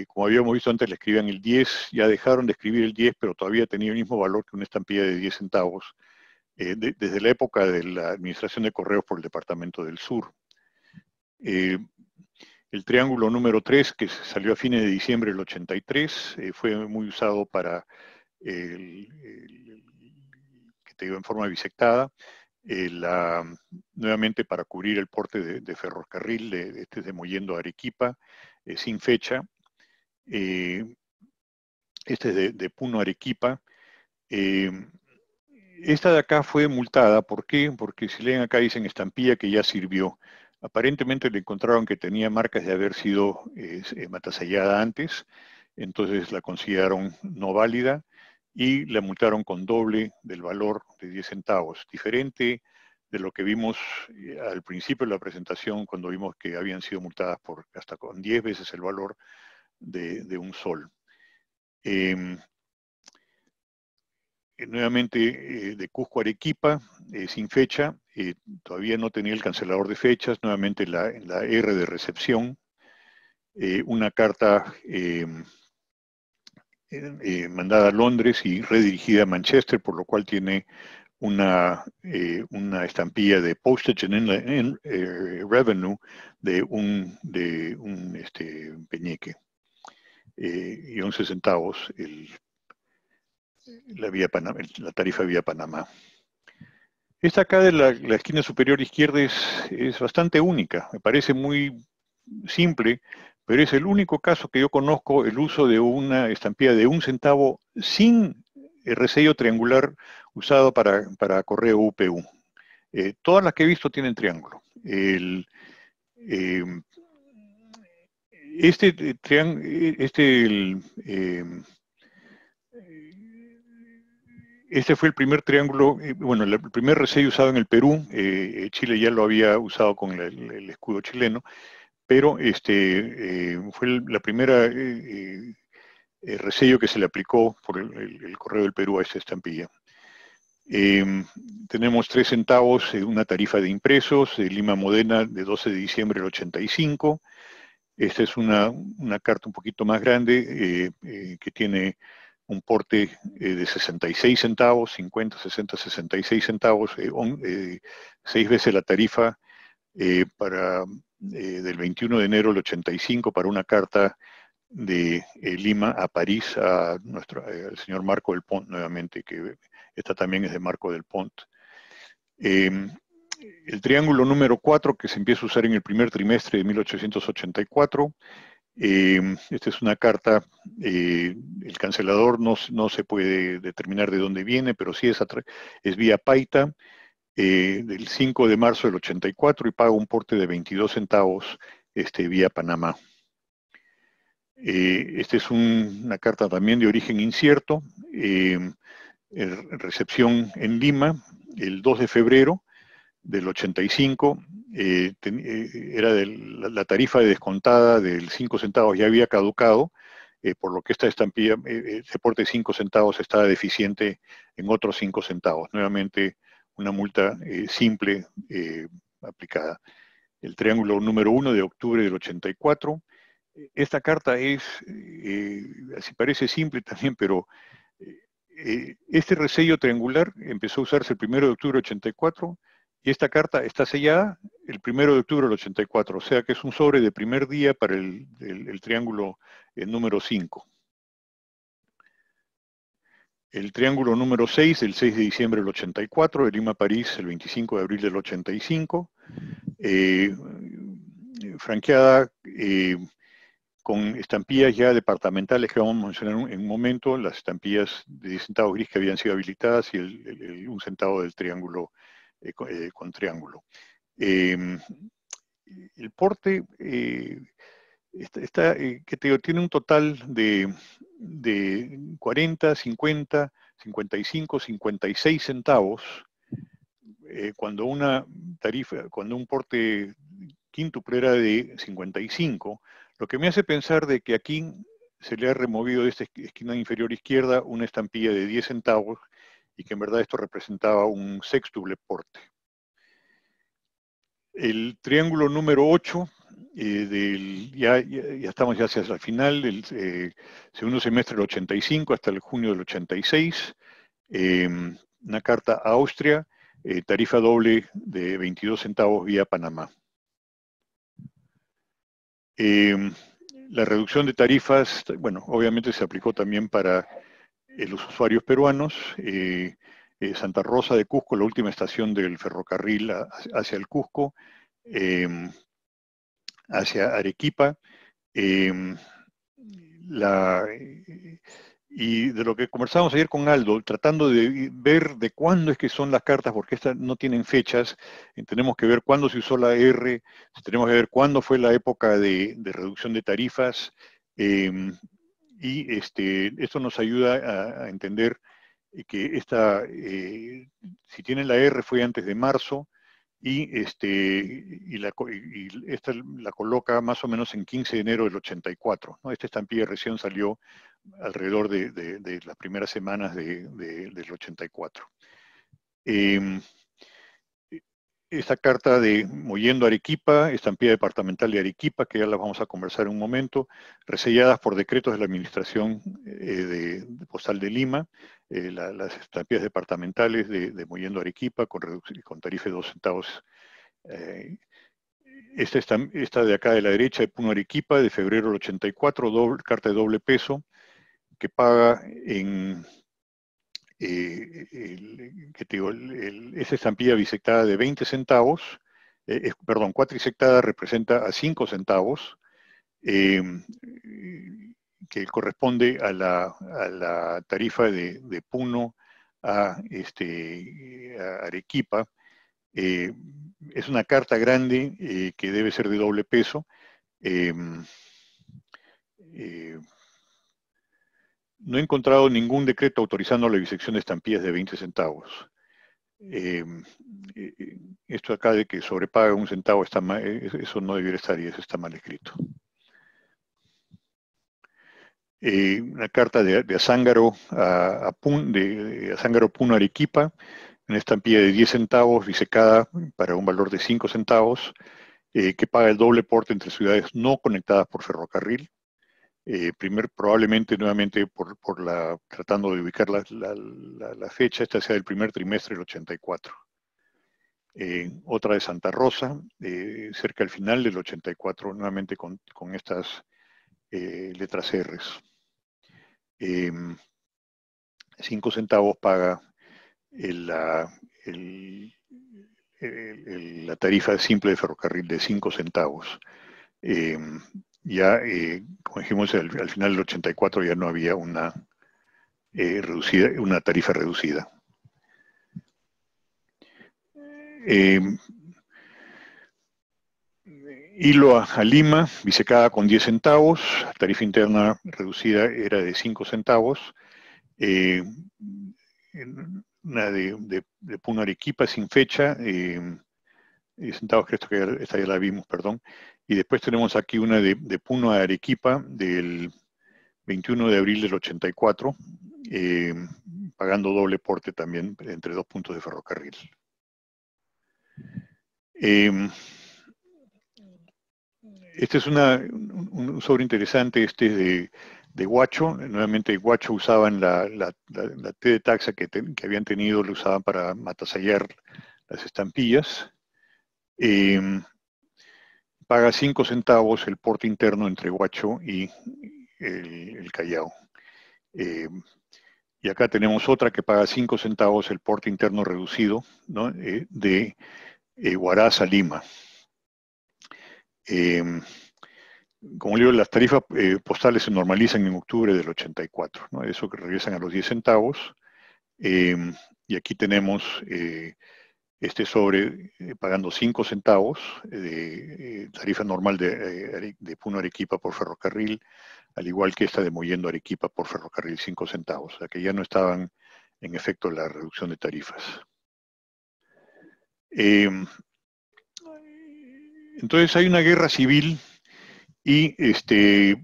Como habíamos visto antes, le escribían el 10, ya dejaron de escribir el 10, pero todavía tenía el mismo valor que una estampilla de 10 centavos, desde la época de la administración de correos por el Departamento del Sur. El triángulo número 3, que salió a fines de diciembre del 83, fue muy usado para, que te digo, en forma bisectada, nuevamente para cubrir el porte de ferrocarril de Mollendo a Arequipa, sin fecha. Este es de Puno a Arequipa. Esta de acá fue multada. ¿Por qué? Porque si leen acá dicen estampilla que ya sirvió. Aparentemente le encontraron que tenía marcas de haber sido matasellada antes, entonces la consideraron no válida y la multaron con doble del valor de 10 centavos, diferente de lo que vimos al principio de la presentación, cuando vimos que habían sido multadas por hasta con 10 veces el valor de un sol. Nuevamente de Cusco a Arequipa, sin fecha, todavía no tenía el cancelador de fechas, nuevamente la R de recepción, una carta mandada a Londres y redirigida a Manchester, por lo cual tiene una estampilla de postage and revenue de un peñeque, y 11 centavos la tarifa vía Panamá. Esta acá de la esquina superior izquierda es bastante única, me parece muy simple, pero es el único caso que yo conozco el uso de una estampilla de 1 centavo sin el resello triangular usado para correo UPU. Todas las que he visto tienen triángulo. Este fue el primer triángulo, bueno, el primer resello usado en el Perú. Chile ya lo había usado con el escudo chileno, pero fue la primera resello que se le aplicó por el Correo del Perú a esta estampilla. Tenemos 3 centavos, una tarifa de impresos de Lima Modena de 12 de diciembre del 85. Esta es una carta un poquito más grande que tiene un porte de 66 centavos, 50, 60, 66 centavos, 6 veces la tarifa del 21 de enero del 85 para una carta de Lima a París al señor Marco del Pont, nuevamente, que esta también es de Marco del Pont. El triángulo número 4, que se empieza a usar en el primer trimestre de 1884, esta es una carta, el cancelador no se puede determinar de dónde viene, pero sí es vía Paita, del 5 de marzo del 84, y paga un porte de 22 centavos vía Panamá. Esta es una carta también de origen incierto, recepción en Lima, el 2 de febrero del 85, era la tarifa de descontada del 5 centavos ya había caducado, por lo que esta estampilla, ese porte de 5 centavos estaba deficiente en otros 5 centavos. Nuevamente, una multa simple aplicada. El triángulo número 1 de octubre del 84. Esta carta así parece simple también, pero este resello triangular empezó a usarse el 1 de octubre del 84 y esta carta está sellada el 1 de octubre del 84, o sea que es un sobre de primer día para el triángulo número 5. El triángulo número 6, el 6 de diciembre del 84, de Lima a París, el 25 de abril del 85, franqueada con estampillas ya departamentales que vamos a mencionar en un momento, las estampillas de 10 centavos gris que habían sido habilitadas y el 1 centavo del triángulo con triángulo. El porte que te digo, tiene un total de 40, 50, 55, 56 centavos, cuando un porte quíntuple era de 55, lo que me hace pensar de que aquí se le ha removido de esta esquina inferior izquierda una estampilla de 10 centavos y que en verdad esto representaba un sextuple porte. El triángulo número 8, ya estamos ya hacia el final, del segundo semestre del 85 hasta el junio del 86, una carta a Austria, tarifa doble de 22 centavos vía Panamá. La reducción de tarifas, bueno, obviamente se aplicó también para los usuarios peruanos. Santa Rosa de Cusco, la última estación del ferrocarril hacia el Cusco, hacia Arequipa. Y de lo que conversábamos ayer con Aldo, tratando de ver de cuándo es que son las cartas, porque estas no tienen fechas, tenemos que ver cuándo se usó la R, tenemos que ver cuándo fue la época de reducción de tarifas, y esto nos ayuda a entender que si tienen la R fue antes de marzo, y esta la coloca más o menos en 15 de enero del 84, ¿no? Esta estampilla recién salió alrededor de las primeras semanas del 84. Esta carta de Mollendo Arequipa, estampilla departamental de Arequipa, que ya la vamos a conversar en un momento, reselladas por decretos de la Administración Postal de Lima, las estampillas departamentales de Mollendo Arequipa con tarifa de 2 centavos. Esta de acá de la derecha, de Puno Arequipa, de febrero del 84, carta de doble peso, que paga en esa estampilla bisectada de 20 centavos, perdón, cuatrisectada representa a 5 centavos, que corresponde a la tarifa de Puno a Arequipa. Es una carta grande que debe ser de doble peso. No he encontrado ningún decreto autorizando la bisección de estampillas de 20 centavos. Esto acá de que sobrepaga un centavo está mal, eso no debiera estar y eso está mal escrito. Una carta de Azángaro Azángaro Puno Arequipa, una estampilla de 10 centavos bisecada para un valor de 5 centavos, que paga el doble porte entre ciudades no conectadas por ferrocarril. Probablemente nuevamente tratando de ubicar la fecha, esta sea del primer trimestre del 84. Otra de Santa Rosa, cerca al final del 84, nuevamente con estas letras R's. 5 centavos paga la tarifa simple de ferrocarril de 5 centavos. Como dijimos, al final del 84 ya no había una tarifa reducida. Hilo a Lima, bisecada con 10 centavos, tarifa interna reducida era de 5 centavos. Una de Puno Arequipa sin fecha, centavos, que esta ya la vimos, perdón. Y después tenemos aquí una de Puno a Arequipa del 21 de abril del 84, pagando doble porte también entre 2 puntos de ferrocarril. Este es un sobre interesante, de Huacho. Nuevamente, Huacho usaban la T de taxa que habían tenido, lo usaban para matasallar las estampillas. Paga 5 centavos el porte interno entre Huacho y el Callao. Y acá tenemos otra que paga 5 centavos el porte interno reducido, ¿no? De Huaraz a Lima. Como digo, las tarifas postales se normalizan en octubre del 84, ¿no? Eso que regresan a los 10 centavos. Y aquí tenemos este sobre pagando 5 centavos de tarifa normal de Puno Arequipa por ferrocarril, al igual que esta de Mollendo Arequipa por ferrocarril, 5 centavos, o sea que ya no estaban en efecto la reducción de tarifas. Entonces hay una guerra civil y de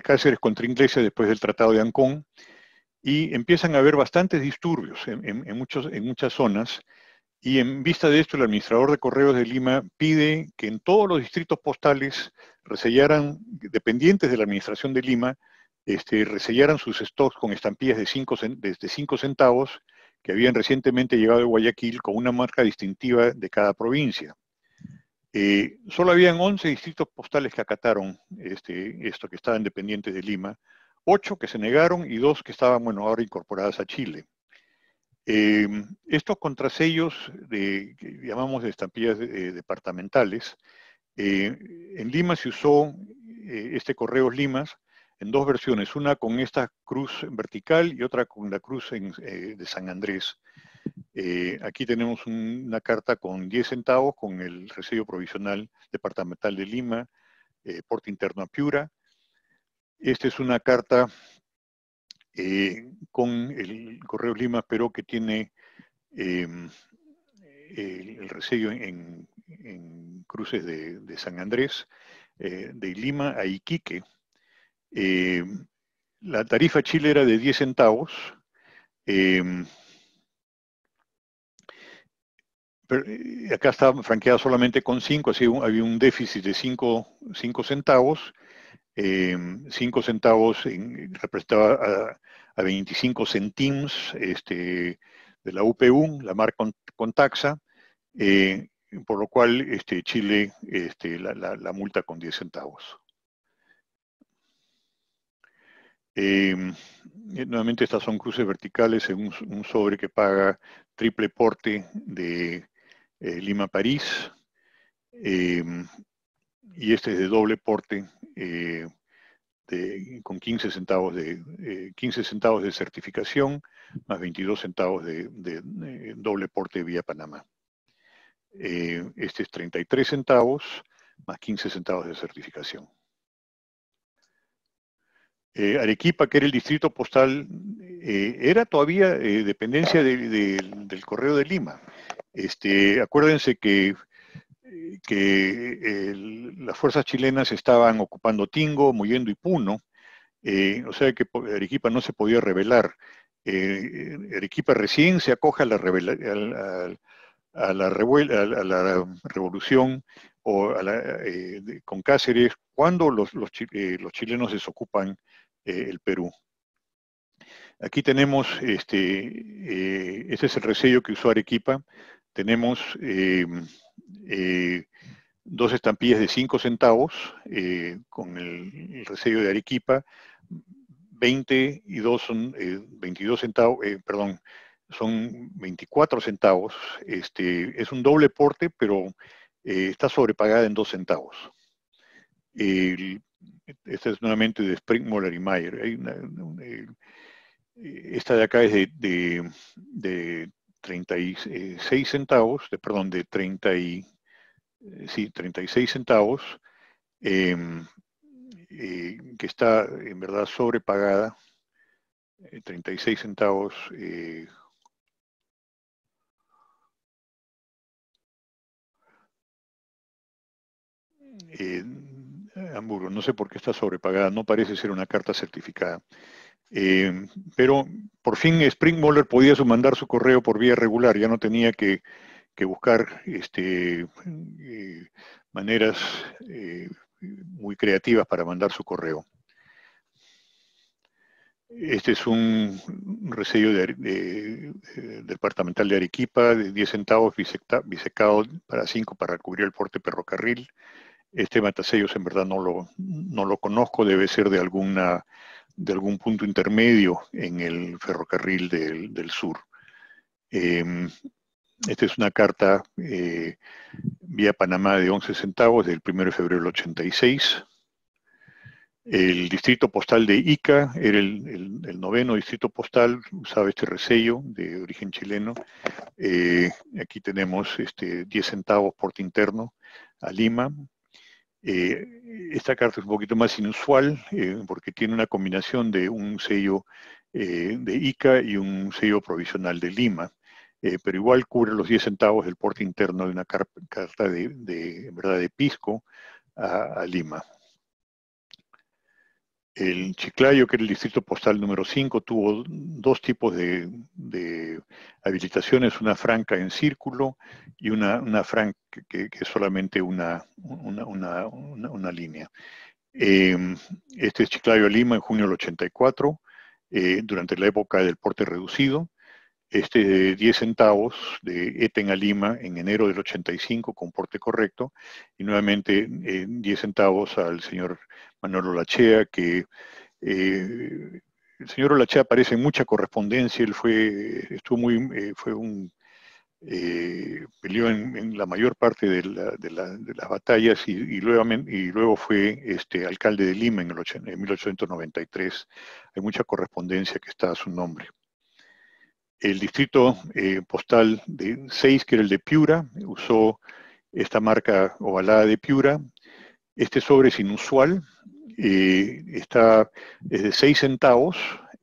Cáceres contra ingleses después del Tratado de Ancón, y empiezan a haber bastantes disturbios en muchas zonas, y en vista de esto el administrador de Correos de Lima pide que en todos los distritos postales resellaran, dependientes de la administración de Lima, resellaran sus stocks con estampillas de 5 centavos que habían recientemente llegado de Guayaquil con una marca distintiva de cada provincia. Solo habían 11 distritos postales que acataron esto, que estaban dependientes de Lima, 8 que se negaron y 2 que estaban, bueno, ahora incorporadas a Chile. Estos contrasellos que llamamos de estampillas departamentales, en Lima se usó Correos Limas en 2 versiones, una con esta cruz vertical y otra con la cruz de San Andrés. Aquí tenemos una carta con 10 centavos con el resello provisional departamental de Lima, porte interno a Piura. Esta es una carta con el Correo Lima, pero que tiene el resello en cruces de San Andrés, de Lima a Iquique. La tarifa Chile era de 10 centavos. Acá estaba franqueada solamente con 5, así había un déficit de 5 centavos. 5 centavos representaba a 25 centims de la UPU, la marca con taxa, por lo cual Chile la multa con 10 centavos. Nuevamente estas son cruces verticales en un sobre que paga triple porte de Lima-París, y este es de doble porte con 15 centavos de certificación, más 22 centavos de doble porte vía Panamá. Este es 33 centavos, más 15 centavos de certificación. Arequipa, que era el distrito postal, era todavía dependencia del Correo de Lima. Acuérdense que las fuerzas chilenas estaban ocupando Tingo, Muyendo y Puno, o sea que Arequipa no se podía rebelar. Arequipa recién se acoge a la revolución o con Cáceres cuando los chilenos desocupan el Perú. Aquí tenemos, este es el resello que usó Arequipa. Tenemos 2 estampillas de 5 centavos con el resello de Arequipa. 20 y 2 son 22 centavos, perdón, son 24 centavos. Es un doble porte, pero está sobrepagada en 2 centavos. Esta es nuevamente de Spring, Moller y Mayer. Esta de acá es de 36 centavos, perdón, de 36 centavos, que está en verdad sobrepagada, 36 centavos. Hamburgo, no sé por qué está sobrepagada, no parece ser una carta certificada. Pero por fin Springmoller podía mandar su correo por vía regular, ya no tenía que buscar maneras muy creativas para mandar su correo. Este es un resello departamental de Arequipa de 10 centavos bisecado para 5 para cubrir el porte ferrocarril. Este matasellos en verdad no lo conozco, debe ser de algún punto intermedio en el ferrocarril del sur. Esta es una carta vía Panamá de 11 centavos del 1 de febrero del 86. El distrito postal de Ica era el 9º distrito postal, usaba este resello de origen chileno. Aquí tenemos 10 centavos porte interno a Lima. Esta carta es un poquito más inusual porque tiene una combinación de un sello de Ica y un sello provisional de Lima. pero igual cubre los 10 centavos del porte interno de una carta en verdad, de Pisco a Lima. El Chiclayo, que era el distrito postal número 5, tuvo dos tipos de habilitaciones, una franca en círculo y una franca que es solamente una línea. Este es Chiclayo a Lima en junio del 84, durante la época del porte reducido. Este de 10 centavos de Eten a Lima en enero del 85 con porte correcto, y nuevamente 10 centavos al señor Manuel Olachea, que el señor Olachea aparece en mucha correspondencia. Él peleó en la mayor parte de las batallas y luego fue alcalde de Lima en 1893. Hay mucha correspondencia que está a su nombre. El distrito postal de 6, que era el de Piura, usó esta marca ovalada de Piura. Este sobre es inusual, es de 6 centavos.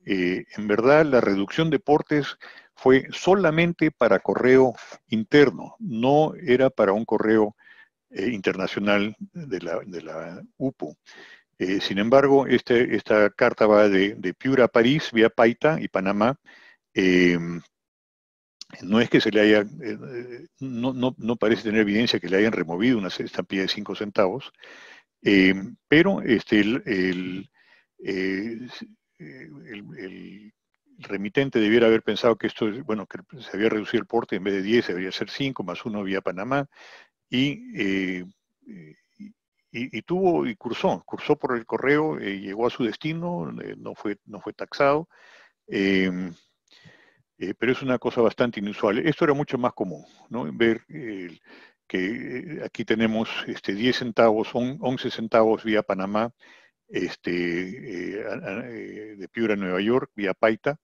En verdad, la reducción de portes fue solamente para correo interno, no era para un correo internacional de la UPU. Sin embargo, esta carta va de Piura a París, vía Paita y Panamá. No es que se le haya, no parece tener evidencia que le hayan removido una estampilla de 5 centavos, pero el remitente debiera haber pensado que esto, bueno, que se había reducido el porte, en vez de 10 debería ser 5 más 1 vía Panamá, y cursó por el correo, llegó a su destino, no fue taxado. Pero es una cosa bastante inusual. Esto era mucho más común, ¿no? Ver que aquí tenemos 10 centavos, 11 centavos vía Panamá, de Piura a Nueva York, vía Paita.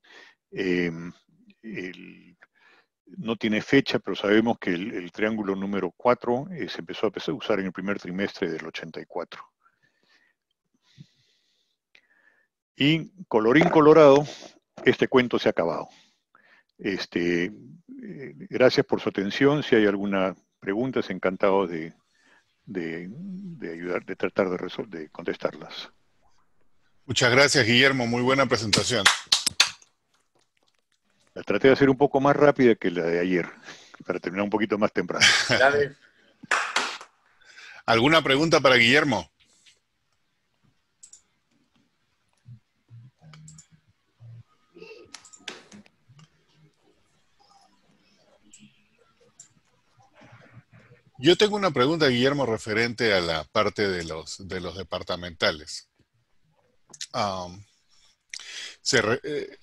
No tiene fecha, pero sabemos que el triángulo número 4 se empezó a usar en el primer trimestre del 84. Y colorín colorado, este cuento se ha acabado. Gracias por su atención. Si hay alguna pregunta, encantado de ayudar, de tratar de contestarlas. Muchas gracias, Guillermo. Muy buena presentación. La traté de hacer un poco más rápida que la de ayer, para terminar un poquito más temprano. ¿Alguna pregunta para Guillermo? Yo tengo una pregunta, Guillermo, referente a la parte de los departamentales.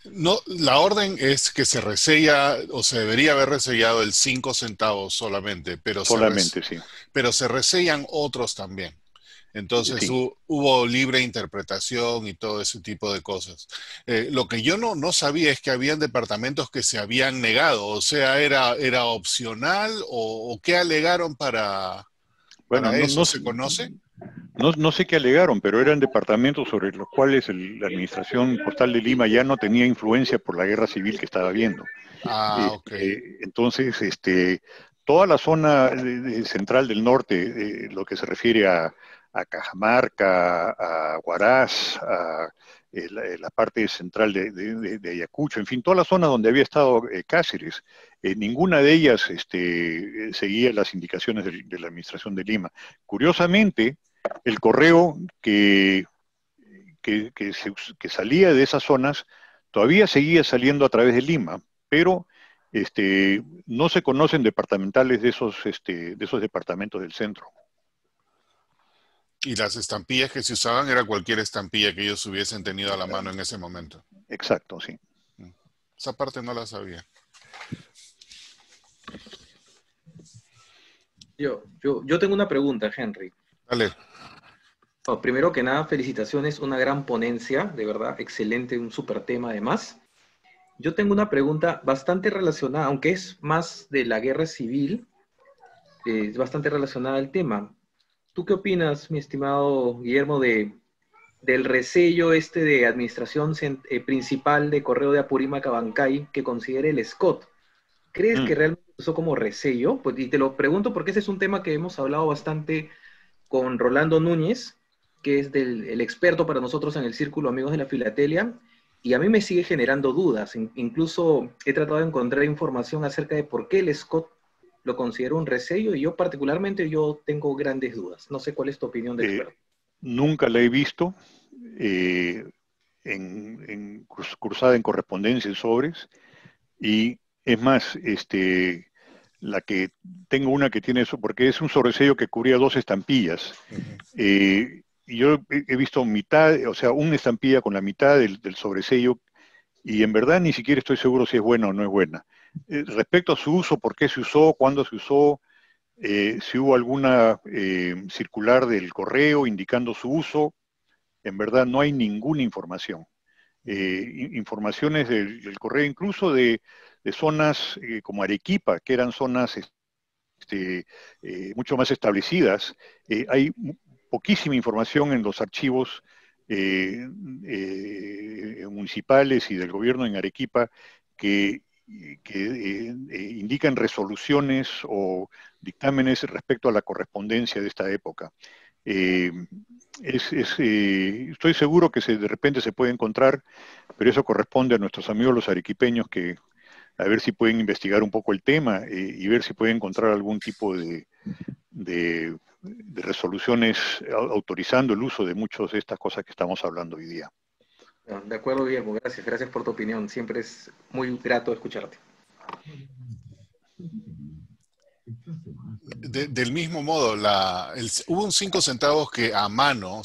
No, la orden es que se resella, o se debería haber resellado el 5 centavos solamente, pero solamente, sí. Pero se resellan otros también. Entonces sí. Hubo libre interpretación y todo ese tipo de cosas. Lo que yo no sabía es que habían departamentos que se habían negado, o sea, ¿era opcional o qué alegaron para eso? ¿Se conoce? No sé qué alegaron, pero eran departamentos sobre los cuales la Administración Postal de Lima ya no tenía influencia por la guerra civil que estaba habiendo. Ok. Entonces, toda la zona central del norte, lo que se refiere a Cajamarca, a Huaraz, a la parte central de Ayacucho, en fin, toda la zona donde había estado Cáceres, ninguna de ellas seguía las indicaciones de la Administración de Lima. Curiosamente, el correo que salía de esas zonas todavía seguía saliendo a través de Lima, pero no se conocen departamentales de esos departamentos del centro. Y las estampillas que se usaban era cualquier estampilla que ellos hubiesen tenido a la mano en ese momento. Exacto, sí. Esa parte no la sabía. Yo tengo una pregunta, Henry. Dale. Primero que nada, felicitaciones, una gran ponencia, de verdad, excelente, un súper tema además. Yo tengo una pregunta bastante relacionada, aunque es más de la guerra civil, es bastante relacionada al tema. ¿Tú qué opinas, mi estimado Guillermo, del resello de administración principal de Correo de Apurímac a Bancay que considere el SCOT? ¿Crees que realmente usó como resello? Pues, y te lo pregunto porque ese es un tema que hemos hablado bastante con Rolando Núñez, que es el experto para nosotros en el Círculo Amigos de la Filatelia, y a mí me sigue generando dudas. Incluso he tratado de encontrar información acerca de por qué el Scott lo considero un resello, y yo particularmente yo tengo grandes dudas. No sé cuál es tu opinión de experto. Nunca la he visto cruzada en correspondencia en sobres, y es más, la que tengo una que tiene eso, porque es un sobresello que cubría 2 estampillas. Y yo he visto mitad, o sea, una estampilla con la mitad del sobresello, y en verdad ni siquiera estoy seguro si es buena o no es buena. Respecto a su uso, por qué se usó, cuándo se usó, si hubo alguna circular del correo indicando su uso, en verdad no hay ninguna información. Informaciones del correo, incluso de zonas como Arequipa, que eran zonas mucho más establecidas. Hay poquísima información en los archivos municipales y del gobierno en Arequipa que indican resoluciones o dictámenes respecto a la correspondencia de esta época. Eh, estoy seguro que de repente se puede encontrar, pero eso corresponde a nuestros amigos los arequipeños, que a ver si pueden investigar un poco el tema y ver si pueden encontrar algún tipo de resoluciones autorizando el uso de muchas de estas cosas que estamos hablando hoy día. De acuerdo, Guillermo, gracias. Gracias por tu opinión. Siempre es muy grato escucharte. Del mismo modo, hubo un 5 centavos que a mano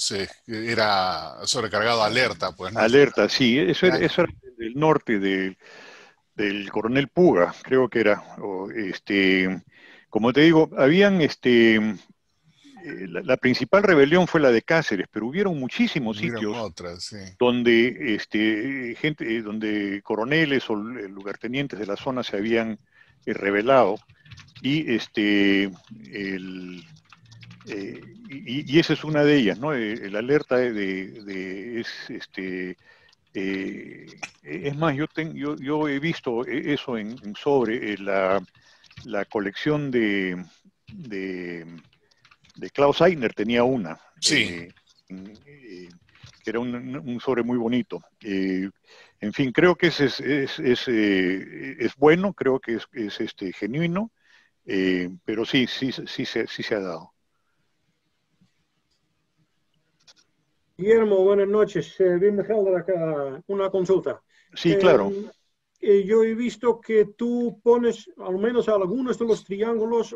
era sobrecargado alerta, pues, ¿no? Alerta, sí, eso era del norte del coronel Puga, creo que era. Como te digo, habían la principal rebelión fue la de Cáceres, pero hubieron muchísimos sitios otras, sí, donde donde coroneles o lugartenientes de la zona se habían rebelado, y y esa es una de ellas, ¿no? El alerta es más, yo he visto eso en sobre la colección de, de Klaus Eigner, tenía una, sí. Que era un sobre muy bonito. En fin, creo que ese es bueno, creo que es genuino, pero sí se ha dado. Guillermo, buenas noches. Wim de Gelder acá, una consulta. Sí, claro. Yo he visto que tú pones, al menos a algunos de los triángulos,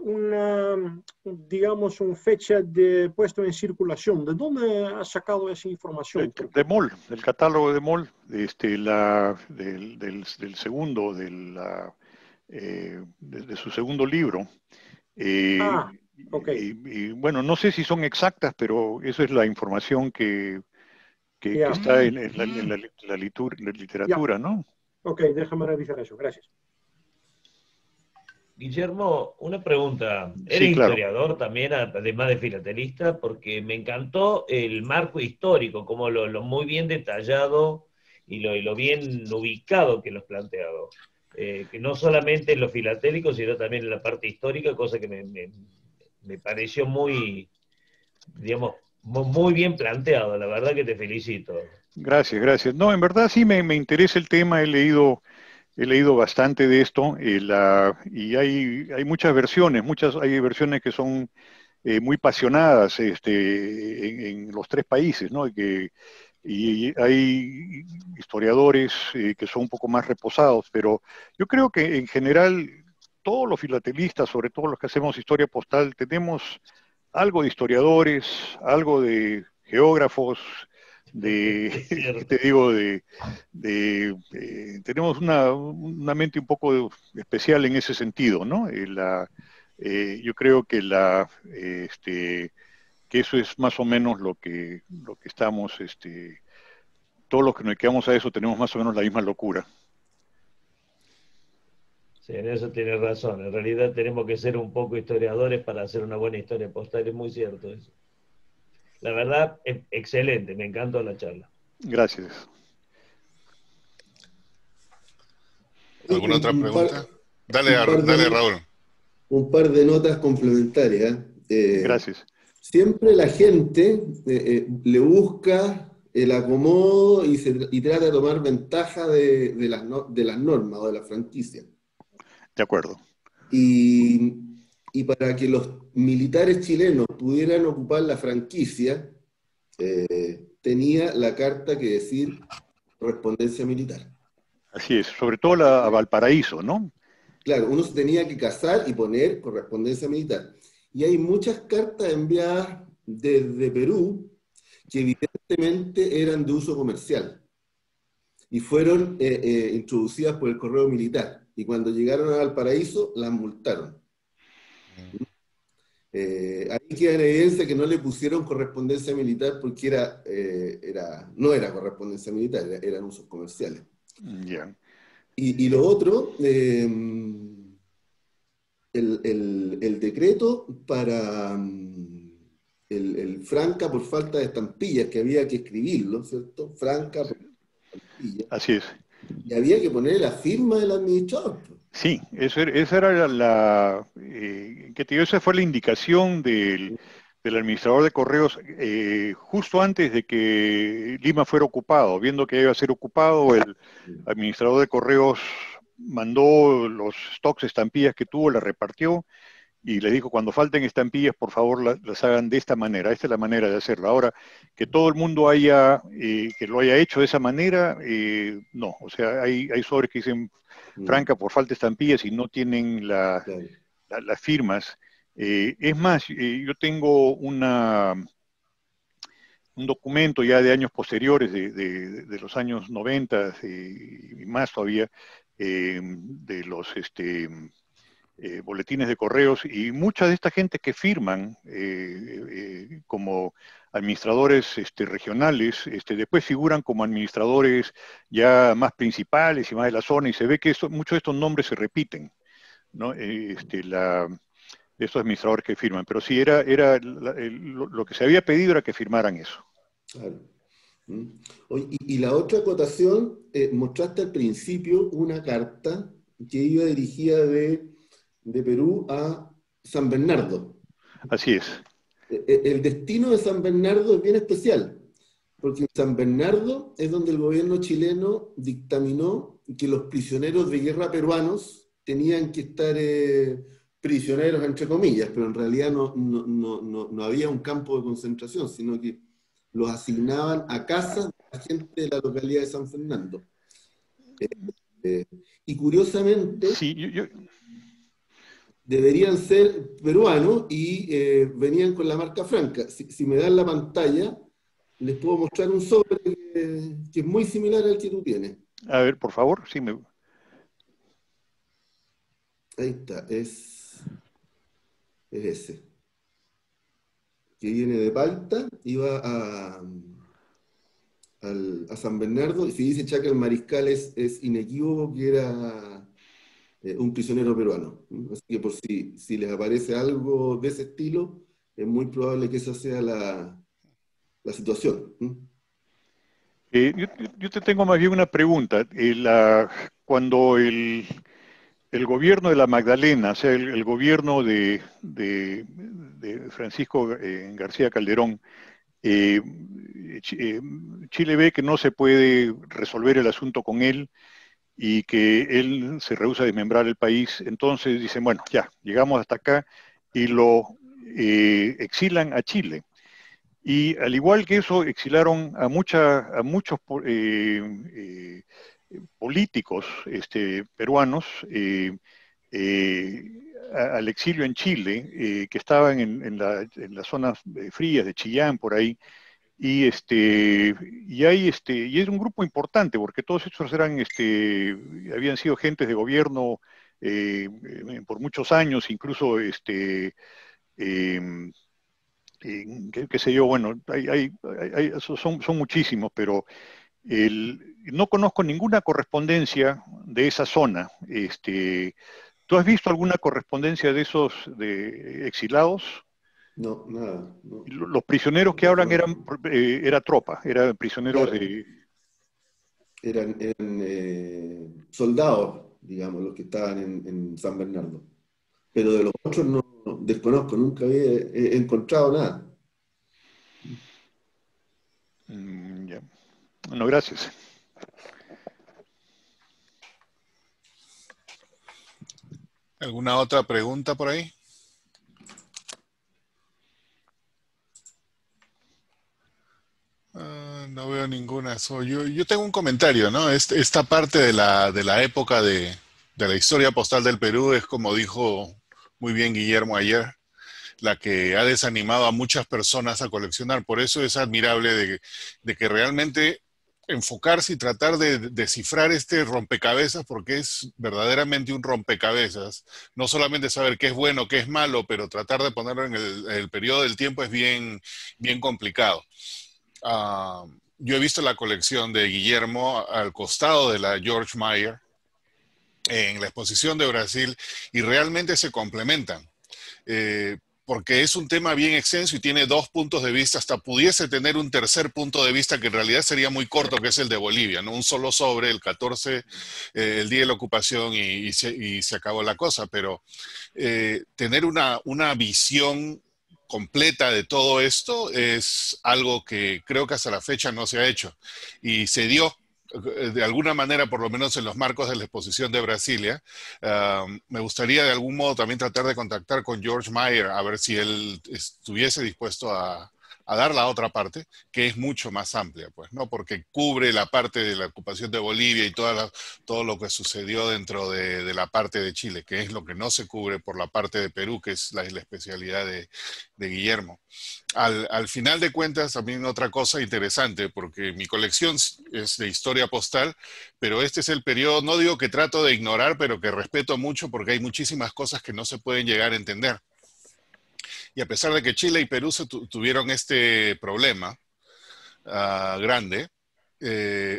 digamos, una fecha de puesto en circulación. ¿De dónde has sacado esa información? De MOL, del catálogo de MOL, del segundo, de su segundo libro. Okay. Y bueno, no sé si son exactas, pero eso es la información que está en la literatura, ¿no? Ok, déjame revisar eso. Gracias. Guillermo, una pregunta. Sí, ¿Eres claro. historiador también, además de filatelista? Porque me encantó el marco histórico, como lo muy bien detallado y lo bien ubicado que lo has planteado. Que no solamente en lo filatélico, sino también en la parte histórica, cosa que me pareció muy, digamos, muy bien planteado. La verdad que te felicito. Gracias, gracias. No, en verdad sí me interesa el tema, he leído bastante de esto, y hay muchas versiones, hay versiones que son muy pasionadas en los 3 países, ¿no? Y hay historiadores que son un poco más reposados, pero yo creo que en general todos los filatelistas, sobre todo los que hacemos historia postal, tenemos algo de historiadores, algo de geógrafos, ¿qué te digo? Tenemos una mente un poco especial en ese sentido, ¿no? Yo creo que eso es más o menos lo que estamos, todos los que nos quedamos a eso tenemos más o menos la misma locura. Sí, en eso tienes razón. En realidad tenemos que ser un poco historiadores para hacer una buena historia postal. Es muy cierto eso. La verdad, excelente. Me encantó la charla. Gracias. ¿Alguna otra pregunta? Dale, dale, Raúl. Un par de notas complementarias. Gracias. Siempre la gente le busca el acomodo y trata de tomar ventaja de las normas o de la franquicia. De acuerdo. Y para que los militares chilenos pudieran ocupar la franquicia, tenía la carta que decir correspondencia militar. Así es, sobre todo la a Valparaíso, ¿no? Claro, uno se tenía que casar y poner correspondencia militar. Y hay muchas cartas enviadas desde Perú que evidentemente eran de uso comercial y fueron introducidas por el correo militar. Y cuando llegaron a Valparaíso, las multaron. Ahí queda en evidencia que no le pusieron correspondencia militar porque no era correspondencia militar, eran usos comerciales. Yeah. Y lo otro, el decreto para el Franca por falta de estampillas, que había que escribirlo, ¿cierto? Franca por estampillas. Así es. Y había que poner la firma del administrador. Sí, esa era que te digo, esa fue la indicación del administrador de correos justo antes de que Lima fuera ocupado. Viendo que iba a ser ocupado, el administrador de correos mandó los stocks de estampillas que tuvo, las repartió y les dijo, cuando falten estampillas, por favor, las hagan de esta manera. Esta es la manera de hacerlo. Ahora, que todo el mundo que lo haya hecho de esa manera, no. O sea, hay sobres que dicen Franca por falta de estampillas y no tienen las firmas. Es más, yo tengo un documento ya de años posteriores, de los años 90 y más todavía, de los boletines de correos, y mucha de esta gente que firman como administradores regionales, después figuran como administradores ya más principales y más de la zona, y se ve que muchos de estos nombres se repiten, ¿no? Estos administradores que firman, pero sí lo que se había pedido era que firmaran eso. Claro. Oye, y la otra acotación, mostraste al principio una carta que iba dirigida de Perú a San Bernardo. Así es. El destino de San Bernardo es bien especial, porque en San Bernardo es donde el gobierno chileno dictaminó que los prisioneros de guerra peruanos tenían que estar prisioneros, entre comillas, pero en realidad no había un campo de concentración, sino que los asignaban a casas de la gente de la localidad de San Fernando. Y curiosamente, sí, deberían ser peruanos y venían con la marca Franca. Si me dan la pantalla, les puedo mostrar un sobre que es muy similar al que tú tienes. A ver, por favor, sí me... Ahí está, es ese. Que viene de Palta y va a San Bernardo, y si dice Chaca el Mariscal es inequívoco que era un prisionero peruano. Así que por si les aparece algo de ese estilo, es muy probable que esa sea la situación. Yo te tengo más bien una pregunta. Cuando el gobierno de la Magdalena, o sea, el gobierno de Francisco García Calderón, Chile ve que no se puede resolver el asunto con él y que él se rehúsa a desmembrar el país, entonces dicen, bueno, ya, llegamos hasta acá y lo exilan a Chile. Y al igual que eso, exilaron a muchos políticos peruanos al exilio en Chile, que estaban en las zonas frías de Chillán, por ahí, y es un grupo importante, porque todos estos habían sido gentes de gobierno por muchos años, incluso qué sé yo, bueno, son muchísimos, pero no conozco ninguna correspondencia de esa zona. ¿Tú has visto alguna correspondencia de esos exilados? No, nada. No. Los prisioneros que hablan era tropa, eran prisioneros claro. Eran soldados. digamos, los que estaban en San Bernardo. Pero de los otros no desconozco, nunca he encontrado nada. Ya. Bueno, gracias. ¿Alguna otra pregunta por ahí? No veo ninguna. Yo tengo un comentario, ¿no? Esta parte de la época de la historia postal del Perú es, como dijo muy bien Guillermo ayer, la que ha desanimado a muchas personas a coleccionar. Por eso es admirable de que realmente enfocarse y tratar de descifrar este rompecabezas, porque es verdaderamente un rompecabezas. No solamente saber qué es bueno, qué es malo, pero tratar de ponerlo en el periodo del tiempo es bien, bien complicado. Yo he visto la colección de Guillermo al costado de la George Meyer en la exposición de Brasil y realmente se complementan. Porque es un tema bien extenso y tiene dos puntos de vista, hasta pudiese tener un tercer punto de vista que en realidad sería muy corto, que es el de Bolivia, ¿no? Un solo sobre, el 14, el día de la ocupación y se acabó la cosa, pero tener una visión completa de todo esto es algo que creo que hasta la fecha no se ha hecho y se dio de alguna manera, por lo menos en los marcos de la exposición de Brasilia. Me gustaría de algún modo también tratar de contactar con George Meyer a ver si él estuviese dispuesto a dar la otra parte, que es mucho más amplia, pues, ¿no? Porque cubre la parte de la ocupación de Bolivia y todo lo que sucedió dentro de la parte de Chile, que es lo que no se cubre por la parte de Perú, que es la especialidad de Guillermo. Al final de cuentas, también otra cosa interesante, porque mi colección es de historia postal, pero este es el periodo, no digo que trato de ignorar, pero que respeto mucho porque hay muchísimas cosas que no se pueden llegar a entender. Y a pesar de que Chile y Perú tuvieron este problema grande,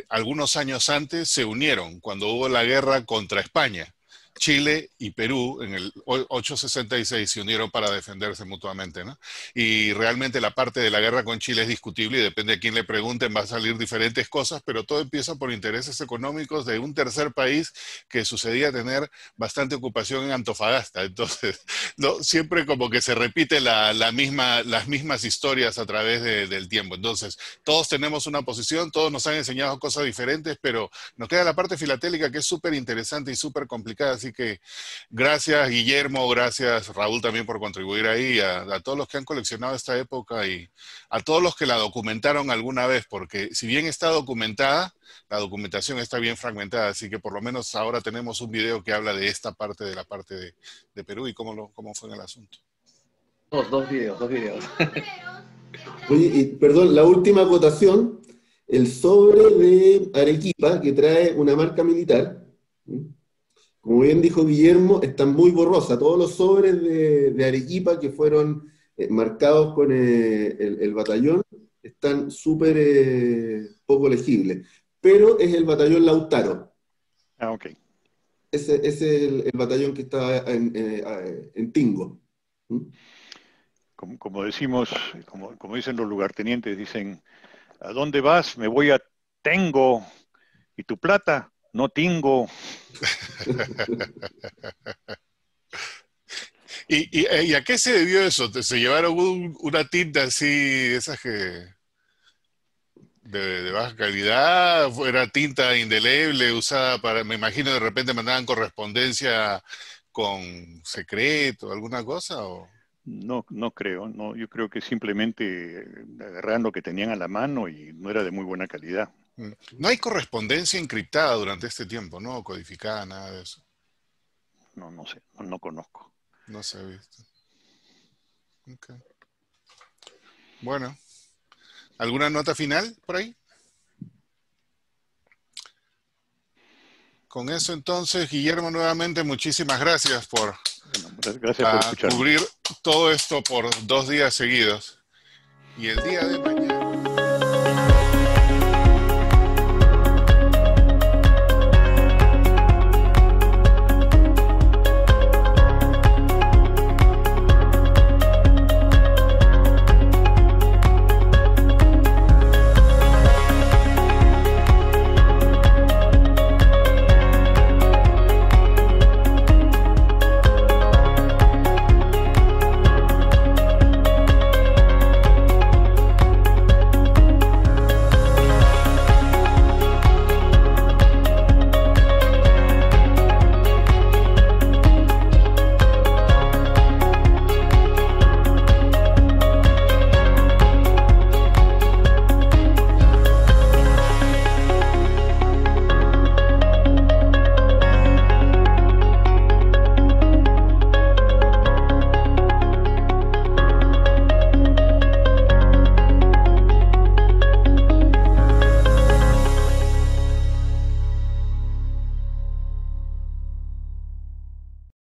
algunos años antes se unieron cuando hubo la guerra contra España. Chile y Perú en el 866 se unieron para defenderse mutuamente, ¿no? Y realmente la parte de la guerra con Chile es discutible y depende de quién le pregunten, va a salir diferentes cosas, pero todo empieza por intereses económicos de un tercer país que sucedía tener bastante ocupación en Antofagasta. Entonces, no, siempre como que se repite las mismas historias a través del tiempo. Entonces, todos tenemos una posición, todos nos han enseñado cosas diferentes, pero nos queda la parte filatélica que es súper interesante y súper complicada. Así que gracias Guillermo, gracias Raúl también por contribuir ahí, a todos los que han coleccionado esta época y a todos los que la documentaron alguna vez, porque si bien está documentada, la documentación está bien fragmentada, así que por lo menos ahora tenemos un video que habla de esta parte de la parte de Perú y cómo fue en el asunto. Dos videos. Oye, perdón, la última acotación, el sobre de Arequipa que trae una marca militar, como bien dijo Guillermo, están muy borrosas. Todos los sobres de Arequipa que fueron marcados con el batallón están súper poco legibles. Pero es el batallón Lautaro. Ok. Ese es el batallón que está en Tingo. Como decimos, como dicen los lugartenientes, dicen, ¿a dónde vas? Me voy a Tengo. ¿Y tu plata? No tengo. ¿Y a qué se debió eso? ¿Se llevaron una tinta así, esas que de baja calidad? ¿Era tinta indeleble usada para, me imagino de repente mandaban correspondencia con secreto, alguna cosa? ¿O? No creo. No, yo creo que simplemente agarraron lo que tenían a la mano y no era de muy buena calidad. No hay correspondencia encriptada durante este tiempo, ¿no? Codificada, nada de eso. No sé, no conozco. No se ha visto. Okay. Bueno, ¿alguna nota final por ahí? Con eso entonces, Guillermo, nuevamente muchísimas gracias por, gracias por escucharme. Cubrir todo esto por 2 días seguidos. Y el día de mañana...